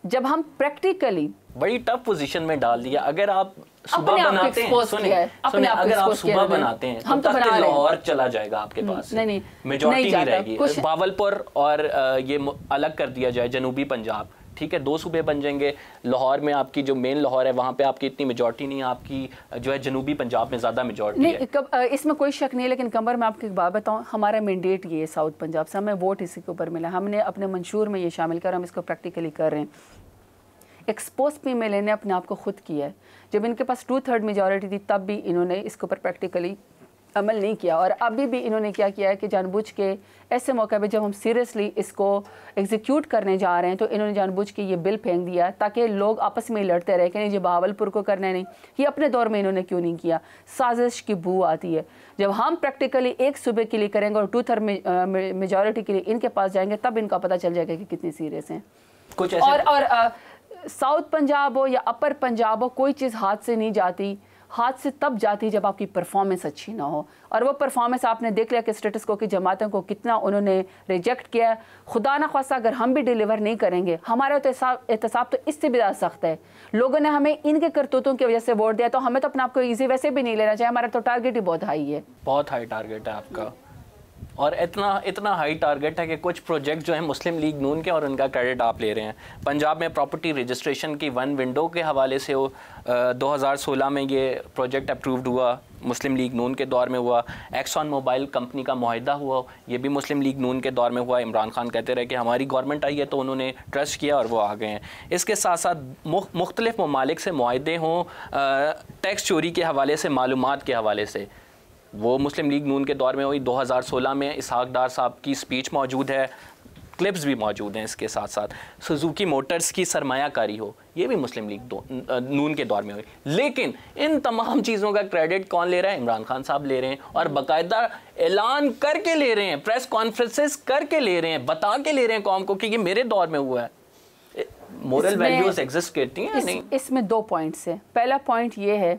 जब हम प्रैक्टिकली
बड़ी टफ पोजीशन में डाल दिया। अगर आप सुबह बनाते हैं, सुनिए अगर आप सुबह बनाते हैं
हम तो बना
लाहौर चला जाएगा आपके पास,
नहीं
मेजॉरिटी नहीं रहेगी। बावलपुर और ये अलग कर दिया जाए, जनूबी पंजाब, ठीक है, 2 सूबे बन जाएंगे। लाहौर में आपकी जो मेन लाहौर है वहाँ पे आपकी इतनी मेजॉरिटी नहीं है, आपकी जो है जनूबी पंजाब में ज़्यादा मेजॉरिटी है।
इसमें कोई शक नहीं है, लेकिन कमर मैं आपको एक बात बताऊँ, हमारा मैंडेट ये है साउथ पंजाब से, हमें वोट इसी के ऊपर मिला, हमने अपने मंशूर में ये शामिल कर, हम इसको प्रैक्टिकली कर रहे हैं। एक्सपोज PMLN ने अपने आप को खुद किया है। जब इनके पास 2/3 मेजॉरिटी थी तब भी इन्होंने इसके ऊपर प्रैक्टिकली अमल नहीं किया, और अभी भी इन्होंने क्या किया है कि जानबूझ के ऐसे मौके पे जब हम सीरियसली इसको एग्जीक्यूट करने जा रहे हैं तो इन्होंने जानबूझ के ये बिल फेंक दिया ताकि लोग आपस में लड़ते रहे कि नहीं जी बहावलपुर को करना है, नहीं, ये अपने दौर में इन्होंने क्यों नहीं किया। साजिश की बू आती है। जब हम प्रैक्टिकली एक सूबे के लिए करेंगे और 2/3 मेजॉरिटी के लिए इनके पास जाएंगे तब इनका पता चल जाएगा कि कितनी सीरियस हैं।
कुछ
और साउथ पंजाब हो या अपर पंजाब हो, कोई चीज़ हाथ से नहीं जाती, हाथ से तब जाती जब आपकी परफॉर्मेंस अच्छी ना हो। और वो परफॉर्मेंस आपने देख लिया कि स्टेटस को की जमातों को कितना उन्होंने रिजेक्ट किया। खुदा न ख्वास्ता अगर हम भी डिलीवर नहीं करेंगे, हमारा तो एहतसाब तो इससे भी ज़्यादा सख्त है। लोगों ने हमें इनके करतूतों की वजह से वोट दिया, तो हमें तो अपने आप को ईजी वैसे भी नहीं लेना चाहिए। हमारा तो टारगेट ही बहुत हाई है,
बहुत हाई टारगेट है आपका, और इतना हाई टारगेट है कि कुछ प्रोजेक्ट जो है मुस्लिम लीग नून के, और उनका क्रेडिट आप ले रहे हैं। पंजाब में प्रॉपर्टी रजिस्ट्रेशन की 1 विंडो के हवाले से 2016 में ये प्रोजेक्ट अप्रूव्ड हुआ, मुस्लिम लीग नून के दौर में हुआ। एक्सॉन मोबाइल कंपनी का मुआहिदा हुआ, ये भी मुस्लिम लीग नून के दौर में हुआ। इमरान खान कहते रहे कि हमारी गवर्नमेंट आई है तो उन्होंने ट्रस्ट किया और वो आ गए हैं। इसके साथ साथ मुख्तलिफ ममालिक से मुआहिदे हों, टैक्स चोरी के हवाले से, मालूमात के हवाले से, वो मुस्लिम लीग नून के दौर में हुई। 2016 में इसहाक डार साहब की स्पीच मौजूद है, क्लिप्स भी मौजूद हैं। इसके साथ साथ सुजुकी मोटर्स की सरमायाकारी हो, ये भी मुस्लिम लीग नून के दौर में हुई। लेकिन इन तमाम चीज़ों का क्रेडिट कौन ले रहा है? इमरान खान साहब ले रहे हैं, और बाकायदा ऐलान करके ले रहे हैं, प्रेस कॉन्फ्रेंसेस करके ले रहे हैं, बता के ले रहे हैं कौम को कि ये मेरे दौर में हुआ है। मोरल वैल्यूज एग्जिस्ट करती हैं नहीं?
इसमें 2 पॉइंट्स है। पहला पॉइंट ये है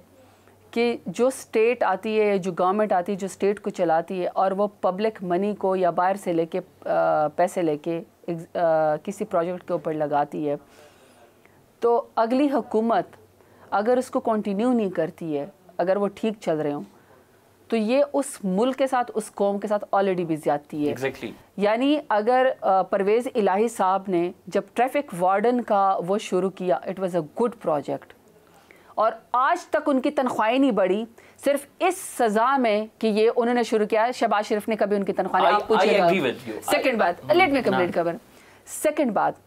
कि जो स्टेट आती है, जो गवर्नमेंट आती है, जो स्टेट को चलाती है और वो पब्लिक मनी को या बाहर से लेके पैसे लेके किसी प्रोजेक्ट के ऊपर लगाती है, तो अगली हुकूमत अगर उसको कंटिन्यू नहीं करती है, अगर वो ठीक चल रहे हों, तो ये उस मुल्क के साथ, उस कौम के साथ ऑलरेडी भी ज़्यादती है।
Exactly.
यानी अगर परवेज़ इलाही साहब ने जब ट्रैफिक वार्डन का वो शुरू किया, it was a good project, और आज तक उनकी तनख्वाहें नहीं बढ़ी, सिर्फ इस सज़ा में कि ये उन्होंने शुरू किया। शहबाज शरीफ ने कभी उनकी तनख्वाहें, आप पूछिएगा। सेकंड बात, लेट मी कंप्लीट खबर। सेकंड बात,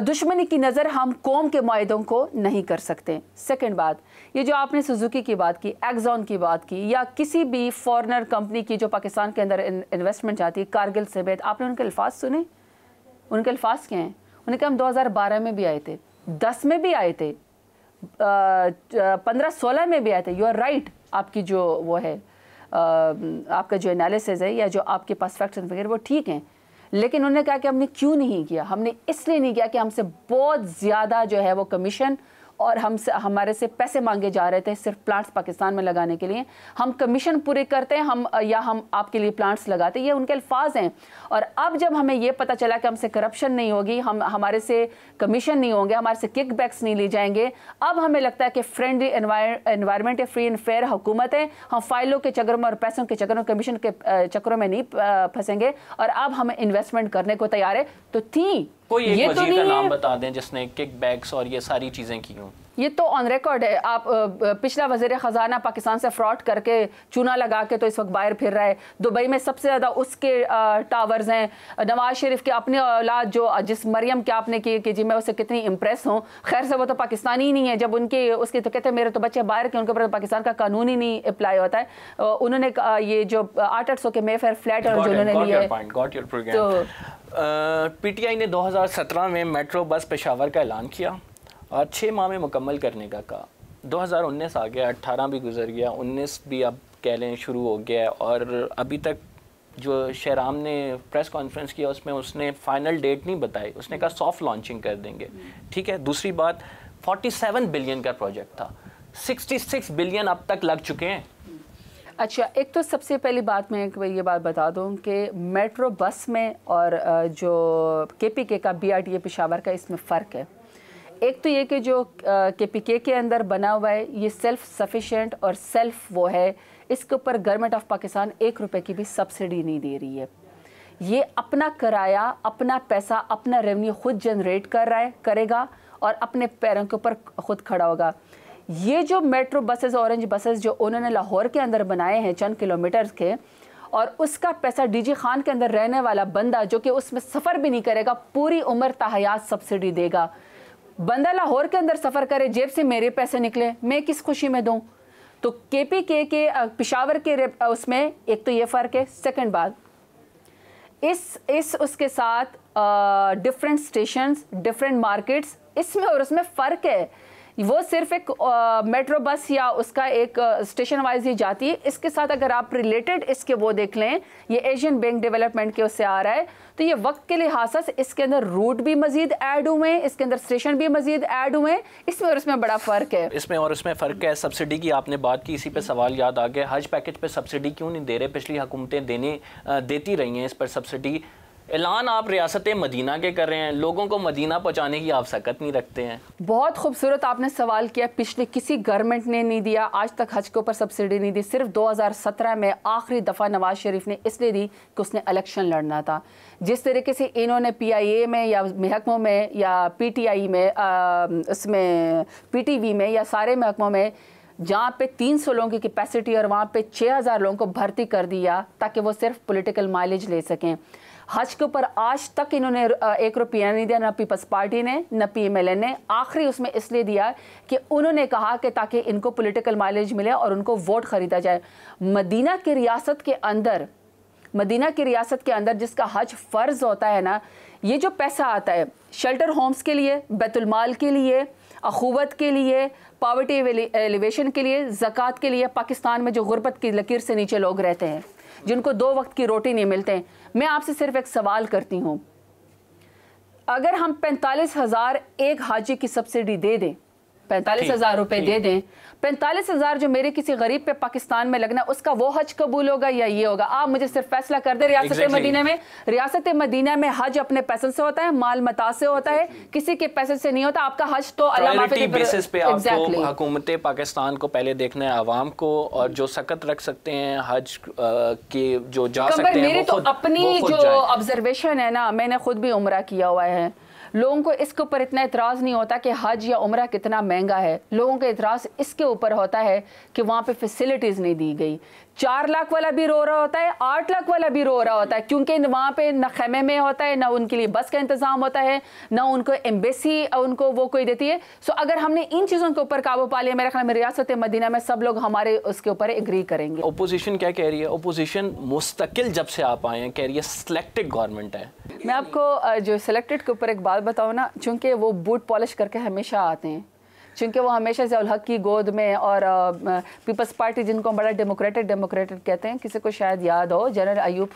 दुश्मनी की नज़र हम कौम के माहिदों को नहीं कर सकते। सेकंड बात, ये जो आपने सुजुकी की बात की, एक्सॉन की बात की, या किसी भी फॉरेनर कंपनी की जो पाकिस्तान के अंदर इन्वेस्टमेंट चाहती है, कारगिल समेत, आपने उनके अल्फाज सुने? उनके अल्फाज क्या हैं? उन्होंने कहा हम 2012 में भी आए थे, 10 में भी आए थे, 15-16 में भी आए थे। यू आर राइट, आपकी जो वो है, आपका जो एनालिसिस है या जो आपके पास फैक्ट्स एंड फिगर वो ठीक हैं, लेकिन उन्होंने कहा कि हमने क्यों नहीं किया। हमने इसलिए नहीं किया कि हमसे बहुत ज़्यादा जो है वो कमीशन और हमारे से पैसे मांगे जा रहे थे सिर्फ प्लांट्स पाकिस्तान में लगाने के लिए। हम कमीशन पूरे करते हैं, हम आपके लिए प्लांट्स लगाते, ये उनके अल्फाज हैं। और अब जब हमें ये पता चला कि हमसे करप्शन नहीं होगी, हमारे से कमीशन नहीं होंगे, हमारे से किकबैक्स नहीं लिए जाएंगे, अब हमें लगता है कि फ्रेंडली एनवायरनमेंट है, फ्री एंड फेयर हुकूमत है, हम फाइलों के चक्कर में और पैसों के चक्कर में, कमीशन के चक्करों में नहीं फंसेंगे, और अब हमें इन्वेस्टमेंट करने को तैयार है। तो थी
कोई एक वजीर का नाम बता दें जिसने किकबैक्स और ये सारी चीज़ें की हों।
ये तो ऑन रिकॉर्ड है। आप पिछला वज़ीर ख़जाना पाकिस्तान से फ्रॉड करके चूना लगा के तो इस वक्त बाहर फिर रहा है। दुबई में सबसे ज़्यादा उसके टावर्स हैं। नवाज शरीफ के अपनी औलाद जो जिस मरियम के आपने की कि जी मैं उससे कितनी इम्प्रेस हूँ, खैर से वो तो पाकिस्तानी ही नहीं है। जब उनके उसके तो कहते हैं मेरे तो बच्चे बाहर के, उनके ऊपर पाकिस्तान का कानून ही नहीं अप्लाई होता है। उन्होंने ये जो 800 के मेफेयर फ्लैट और जो उन्होंने लिए, तो
पीटीआई ने 2017 में मेट्रो बस पेशावर का ऐलान किया और 6 माह में मुकम्मल करने का कहा। 2019 आ गया, 18 भी गुजर गया, 19 भी अब कह लें शुरू हो गया, और अभी तक जो शहराम ने प्रेस कॉन्फ्रेंस किया उसमें उसने फाइनल डेट नहीं बताई। उसने कहा सॉफ्ट लॉन्चिंग कर देंगे, ठीक है। दूसरी बात, 47 बिलियन का प्रोजेक्ट था, 66 बिलियन अब तक लग चुके हैं।
अच्छा, एक तो सबसे पहली बात मैं ये बात बता दूं कि मेट्रो बस में और जो केपीके का बीआरटीए पेशावर का इसमें फ़र्क है। एक तो ये कि जो केपीके के अंदर बना हुआ है ये सेल्फ सफिशिएंट और सेल्फ वो है, इसके ऊपर गवर्नमेंट ऑफ पाकिस्तान 1 रुपए की भी सब्सिडी नहीं दे रही है। ये अपना किराया, अपना पैसा, अपना रेवेन्यू खुद जनरेट कर रहा है, करेगा और अपने पैरों के ऊपर खुद खड़ा होगा। ये जो मेट्रो बसेस, ऑरेंज बसेस जो उन्होंने लाहौर के अंदर बनाए हैं चंद किलोमीटर्स के, और उसका पैसा डीजी खान के अंदर रहने वाला बंदा जो कि उसमें सफ़र भी नहीं करेगा, पूरी उम्र ताहयात सब्सिडी देगा। बंदा लाहौर के अंदर सफ़र करे, जेब से मेरे पैसे निकले, मैं किस खुशी में दूं? तो केपीके के पेशावर के उसमें एक तो ये फ़र्क है। सेकंड बात, इस उसके साथ डिफरेंट स्टेशंस, डिफरेंट मार्केट्स, इसमें और उसमें फ़र्क है। वो सिर्फ एक मेट्रो बस या उसका एक स्टेशन वाइज ही जाती है। इसके साथ अगर आप रिलेटेड इसके वो देख लें, ये एशियन बैंक डेवलपमेंट के उससे आ रहा है, तो ये वक्त के लिहाज से इसके अंदर रूट भी मजीद ऐड हुए हैं, इसके अंदर स्टेशन भी मजीद ऐड हुए हैं। इसमें और उसमें बड़ा फ़र्क है।
इसमें और उसमें फ़र्क है। सब्सिडी की आपने बात की, इसी पे सवाल याद आ गया, हज पैकेज पे सब्सिडी क्यों नहीं दे रहे? पिछली हुकूमतें देती रही हैं इस पर सब्सिडी। ऐलान आप रियासत मदीना के कर रहे हैं, लोगों को मदीना पहुंचाने की आप सकत नहीं रखते हैं।
बहुत खूबसूरत आपने सवाल किया। पिछले किसी गवर्नमेंट ने नहीं दिया, आज तक हज के ऊपर सब्सिडी नहीं दी। सिर्फ 2017 में आखिरी दफ़ा नवाज शरीफ ने इसलिए दी कि उसने इलेक्शन लड़ना था। जिस तरीके से इन्होंने PIA में या महकमों में या PTI में, उसमें PTV में या सारे महकमों में जहाँ पे 300 लोगों की कैपेसिटी और वहाँ पे 6000 लोगों को भर्ती कर दिया ताकि वो सिर्फ पॉलिटिकल माइलेज ले सकें। हज के ऊपर आज तक इन्होंने 1 रुपया नहीं दिया, ना पीपल्स पार्टी ने, न PMLN ने। आखिरी उसमें इसलिए दिया कि उन्होंने कहा कि ताकि इनको पॉलिटिकल माइलेज मिले और उनको वोट ख़रीदा जाए। मदीना की रियासत के अंदर जिसका हज फ़र्ज़ होता है ना, ये जो पैसा आता है शेल्टर होम्स के लिए, बैतुल-माल के लिए, अखुवत के लिए, पॉवर्टी एलिवेशन के लिए, ज़कात के लिए, पाकिस्तान में जो गुर्बत की लकीर से नीचे लोग रहते हैं, जिनको 2 वक्त की रोटी नहीं मिलते हैं। मैं आपसे सिर्फ एक सवाल करती हूँ, अगर हम 45,000 एक हाजी की सब्सिडी दे दें 45,000 रुपए दे दें, 45,000 जो मेरे किसी गरीब पे पाकिस्तान में लगना, उसका वो हज कबूल होगा या ये होगा? आप मुझे सिर्फ फैसला कर दे। रियासत मदीना में हज अपने पैसे से होता है, माल मता से होता है, किसी के पैसे से नहीं होता। आपका हज तो
प्रायोरिटी बेसिस पे आपको हुकूमत पाकिस्तान को पहले देखना है, आवाम को, और जो सकत रख सकते हैं हज के जो जा सकते हैं।
मेरी तो अपनी जो ऑब्जर्वेशन है ना, मैंने खुद भी उम्रा किया हुआ है, लोगों को इसके ऊपर इतना एतराज़ नहीं होता कि हज या उम्रा कितना महंगा है। लोगों का एतराज़ इसके ऊपर होता है कि वहाँ पे फैसिलिटीज़ नहीं दी गई। 4 लाख वाला भी रो रहा होता है, 8 लाख वाला भी रो रहा होता है, क्योंकि वहाँ पे न खेमे में होता है, ना उनके लिए बस का इंतज़ाम होता है, ना उनको एम्बेसी उनको वो कोई देती है। सो अगर हमने इन चीज़ों के ऊपर काबू पा लिया, मेरे ख्याल में रियासत मदीना में सब लोग हमारे उसके ऊपर एग्री करेंगे।
ओपोजिशन क्या कह रही है? ओपोजिशन मुस्तकिल जब से आप आए हैं कह रही है सिलेक्टेड गवर्नमेंट है।
मैं आपको जो सिलेक्टेड के ऊपर एक बात बताऊँ ना, चूँकि वो बूट पॉलिश करके हमेशा आते हैं, चूँकि वो हमेशा से उल-हक की गोद में, और पीपल्स पार्टी जिनको बड़ा डेमोक्रेटिक कहते हैं, किसी को शायद याद हो, जनरल अयूब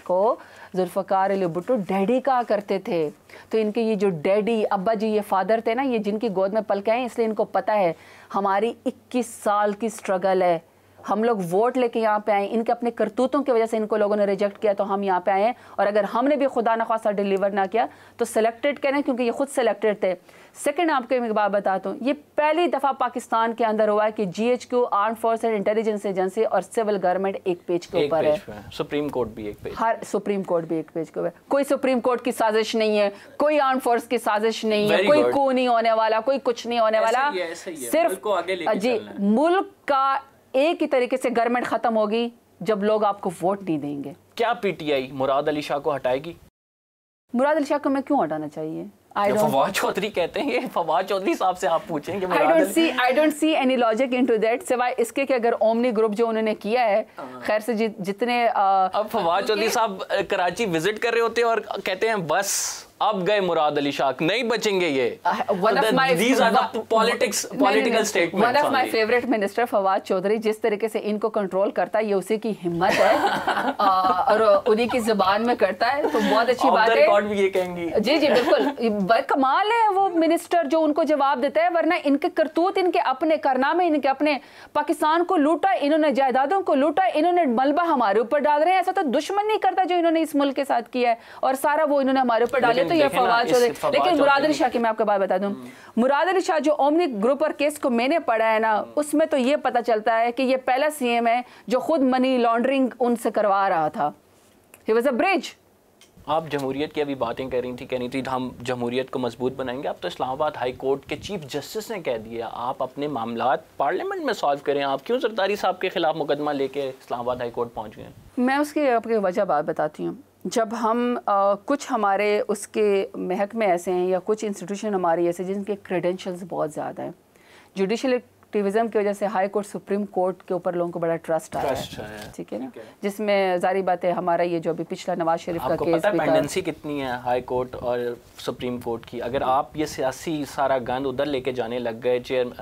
को जुल्फ़िकार अली भुट्टो डैडी कहा करते थे। तो इनके ये जो डैडी अब्बा जी, ये फादर थे ना, ये जिनकी गोद में पल के आए, इसलिए इनको पता है हमारी 21 साल की स्ट्रगल है। हम लोग वोट लेके यहाँ पे आए, इनके अपने करतूतों की वजह से इनको लोगों ने रिजेक्ट किया, तो हम यहाँ पे आए हैं। और अगर हमने भी खुदा न खासा डिलीवर ना किया तो सिलेक्टेड कह रहे हैं, क्योंकि ये खुद सिलेक्टेड थे। सेकंड, आपको एक बात बताता हूँ, ये पहली दफ़ा पाकिस्तान के अंदर हुआ है कि GHQ, arm force and intelligence agency और सिविल गवर्नमेंट एक पेज के ऊपर है।
सुप्रीम कोर्ट भी एक पेज,
हर सुप्रीम कोर्ट भी एक पेज के ऊपर। कोई सुप्रीम कोर्ट की साजिश नहीं है, कोई आर्म फोर्स की साजिश नहीं है, कोई को नहीं होने वाला, कोई कुछ नहीं होने वाला। सिर्फ जी मुल्क का एक ही तरीके से गवर्नमेंट खत्म होगी जब लोग आपको वोट नहीं देंगे।
क्या PTI मुराद अली शाह को हटाएगी?
मुराद अली शाह को मैं क्यों हटाना चाहिए?
फवाद चौधरी कहते हैं, ये फवाद चौधरी साहब से आप पूछेंगे।
I don't see any logic into that, सिवाय इसके कि अगर ओमनी ग्रुप जो उन्होंने किया है, खैर से जितने
अब फवाद चौधरी साहब कराची विजिट कर रहे होते हैं और कहते हैं बस अब गए मुराद अली शाह, नहीं बचेंगे ये। Political statement.
One of my favourite minister Fawad Chaudhry, जिस तरीके से इनको कंट्रोल करता है, ये उसी की हिम्मत है और उन्हीं की जुबान में करता है, तो बहुत अच्छी बात है।
रिकॉर्ड भी ये कहेंगी।
जी जी बिल्कुल, कमाल है वो मिनिस्टर जो उनको जवाब देता है, वरना इनके करतूत, इनके अपने कारनामे, इनके अपने पाकिस्तान को लूटा इन्होंने, जायदादों को लूटा इन्होंने, मलबा हमारे ऊपर डाल रहे हैं। ऐसा तो दुश्मन नहीं करता जो इन्होंने इस मुल्क के साथ किया है, और सारा वो इन्होंने हमारे ऊपर डाले। तो ये फवाद चौधरी, लेकिन मुराद अली शाह की मैं आपको बात बता दूं, मुराद अली शाह जो ओमनी ग्रुप और केस को मैंने पढ़ा है ना, उसमें तो ये पता चलता है कि ये पहला CM है जो खुद मनी लॉन्ड्रिंग उनसे करवा रहा था। He was a bridge।
आप जमहूरियत की अभी बातें कह रही थी हम जमहूरियत को मजबूत बनाएंगे। अब तो इस्लामाबाद हाई कोर्ट के चीफ जस्टिस ने कह दिया आप अपने मामलात पार्लियामेंट में सॉल्व करें। आप क्यों जरदारी साहब के खिलाफ मुकदमा लेके इस्लामाबाद हाई कोर्ट पहुँच गए?
मैं उसकी आपकी वजह बात बताती हूँ। जब हम कुछ हमारे उसके महकमे ऐसे हैं या कुछ इंस्टीट्यूशन हमारी ऐसे जिनके क्रेडेंशियल्स बहुत ज़्यादा हैं, जुडिशल एक्टिविज़म की वजह से हाई कोर्ट, सुप्रीम कोर्ट के ऊपर लोगों को बड़ा ट्रस्ट आया है, ठीक है ना, जिसमें जारी बात है हमारा ये जो अभी पिछला नवाज शरीफ का केस भी था।
पेंडेंसी कितनी है हाई कोर्ट और सुप्रीम कोर्ट की? अगर आप ये सियासी सारा गंद उधर लेके जाने लग गए, चेयर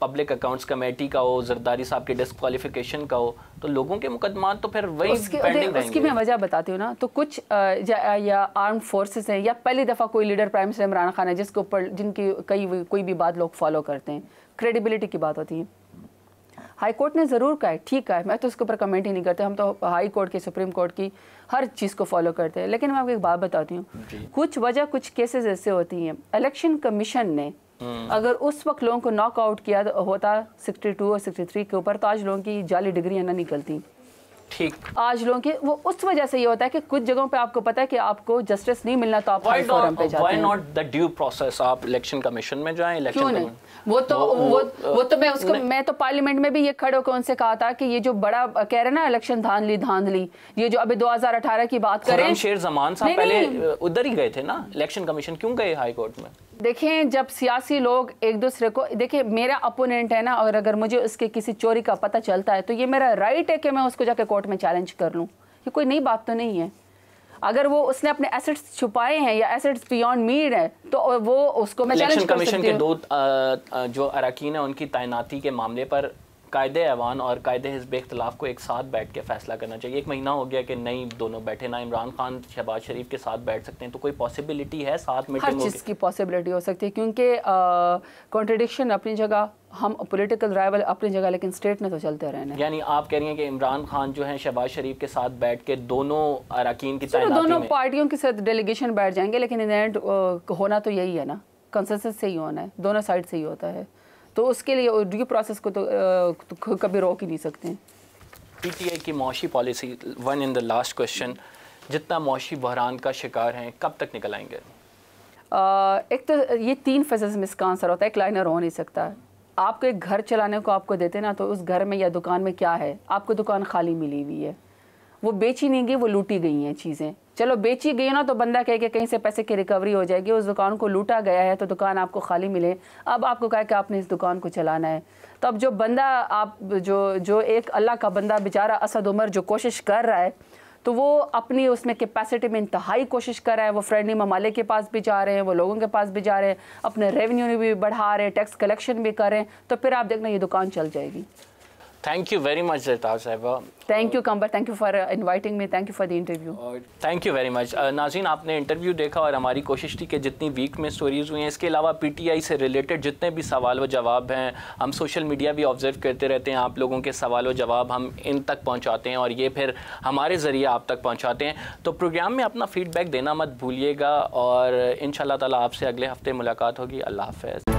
पब्लिक अकाउंट्स कमेटी का हो, जरदारी साहब के डिस्क्वालिफिकेशन का हो, तो लोगों के मुकदमात तो फिर वही पेंडिंग रहेंगे।
उसकी मैं वजह बताती हूँ ना, तो कुछ या आर्म फोर्सेस हैं या पहली दफ़ा कोई leader prime minister Imran Khan है जिसके ऊपर जिनकी कोई भी बात लोग फॉलो करते हैं, क्रेडिबिलिटी की बात होती है। हाई कोर्ट ने ज़रूर कहा है, ठीक है, मैं तो उसके ऊपर कमेंट ही नहीं करते, हम तो हाई कोर्ट की, सुप्रीम कोर्ट की हर चीज़ को फॉलो करते हैं। लेकिन मैं आपको एक बात बताती हूँ, कुछ केसेस ऐसे होती हैं, इलेक्शन कमीशन ने अगर उस वक्त लोगों को नॉकआउट किया होता 62 और 63 के ऊपर, तो आज लोगों की जाली डिग्रियाँ ना निकलती।
ठीक,
आज लोगों के वो उस वजह से ये होता है कि कुछ जगहों पे आपको पता है कि आपको जस्टिस नहीं मिलना, तो आप हाई फोरम पे जाते हैं।
Why not the due process? आप इलेक्शन कमीशन में जाएं।
क्यों नहीं? वो तो मैं तो पार्लियामेंट में भी ये खड़े होकर उनसे कहा था कि ये जो बड़ा कह रहे ना इलेक्शन धांधली, ये जो अभी 2018 की बात करें,
शेर जमान साहब पहले उधर ही गए थे ना इलेक्शन कमीशन, क्यों गए हाई कोर्ट में?
देखें, जब सियासी लोग एक दूसरे को, देखिए मेरा अपोनेंट है ना, और अगर मुझे उसके किसी चोरी का पता चलता है तो ये मेरा राइट है कि मैं उसको जाके कोर्ट में चैलेंज कर लूँ। ये कोई नई बात तो नहीं है। अगर वो उसने अपने एसेट्स छुपाए हैं या एसेट्स बियॉन्ड मीड है तो वो उसको मैं चैलेंज कर सकती हूँ।
कमीशन के 2 जो अरकान है उनकी तैनाती के मामले पर कायदे ऐवान और कायदे हिज़्ब इख्तिलाफ को एक साथ बैठ के फ़ैसला करना चाहिए? 1 महीना हो गया कि नहीं दोनों बैठे, ना इमरान खान शहबाज शरीफ के साथ बैठ सकते हैं, तो कोई पॉसिबिलिटी है साथ मीटिंग?
हर चीज़ की पॉसिबिलिटी हो सकती है, क्योंकि कॉन्ट्रडिक्शन अपनी जगह, हम पॉलिटिकल राइवल अपनी जगह, लेकिन स्टेट में तो चलते रहने।
यानी आप कह रही हैं कि इमरान खान जो है शहबाज शरीफ के साथ बैठ के दोनों अरकान की तैनाती
दोनों
में
पार्टियों के साथ डेलीगेशन बैठ जाएंगे, लेकिन इन एंड होना तो यही है ना, कंसेंसस से ही होना है, दोनों साइड से ही होता है, तो उसके लिए ड्यू प्रोसेस को तो कभी रोक ही नहीं सकते हैं।
पीटीआई की मौशी policy, one in the last question, जितना मौशी बहरान का शिकार हैं कब तक निकल आएंगे?
एक तो ये 3 फेजेस में इसका आंसर होता है, एक लाइनर हो नहीं सकता। आपको एक घर चलाने को आपको देते ना, तो उस घर में या दुकान में क्या है, आपको दुकान खाली मिली हुई है, वो बेची नहीं गई, वो लूटी गई हैं चीज़ें। चलो बेची गई ना तो बंदा कहे कि कहीं से पैसे की रिकवरी हो जाएगी, उस दुकान को लूटा गया है तो दुकान आपको खाली मिले, अब आपको कहा कि आपने इस दुकान को चलाना है। तो अब जो बंदा आप जो एक अल्लाह का बंदा बेचारा असद उमर जो कोशिश कर रहा है, तो वो अपनी उसमें कैपेसिटी में इंतहाई कोशिश कर रहा है, वो फ्रेंडली ममालिक के पास भी जा रहे हैं, वो लोगों के पास भी जा रहे हैं, अपने रेवेन्यू भी बढ़ा रहे हैं, टैक्स कलेक्शन भी कर रहे हैं, तो फिर आप देखना ये दुकान चल जाएगी।
थैंक यू वेरी मच ज़रताज साहिबा।
थैंक यू कंबर, thank you for inviting me, thank you for the interview.
Thank you very much. नाज़रीन, आपने इंटरव्यू देखा और हमारी कोशिश थी कि जितनी वीक में स्टोरीज़ हुई हैं, इसके अलावा पीटीआई से रिलेटेड जितने भी सवाल व जवाब हैं, हम सोशल मीडिया भी ऑब्ज़र्व करते रहते हैं, आप लोगों के सवाल व जवाब हम इन तक पहुँचाते हैं और ये फिर हमारे ज़रिए आप तक पहुँचाते हैं। तो प्रोग्राम में अपना फ़ीडबैक देना मत भूलिएगा और इंशाअल्लाह ताला आपसे अगले हफ़्ते मुलाकात होगी। अल्लाह हाफ़िज़।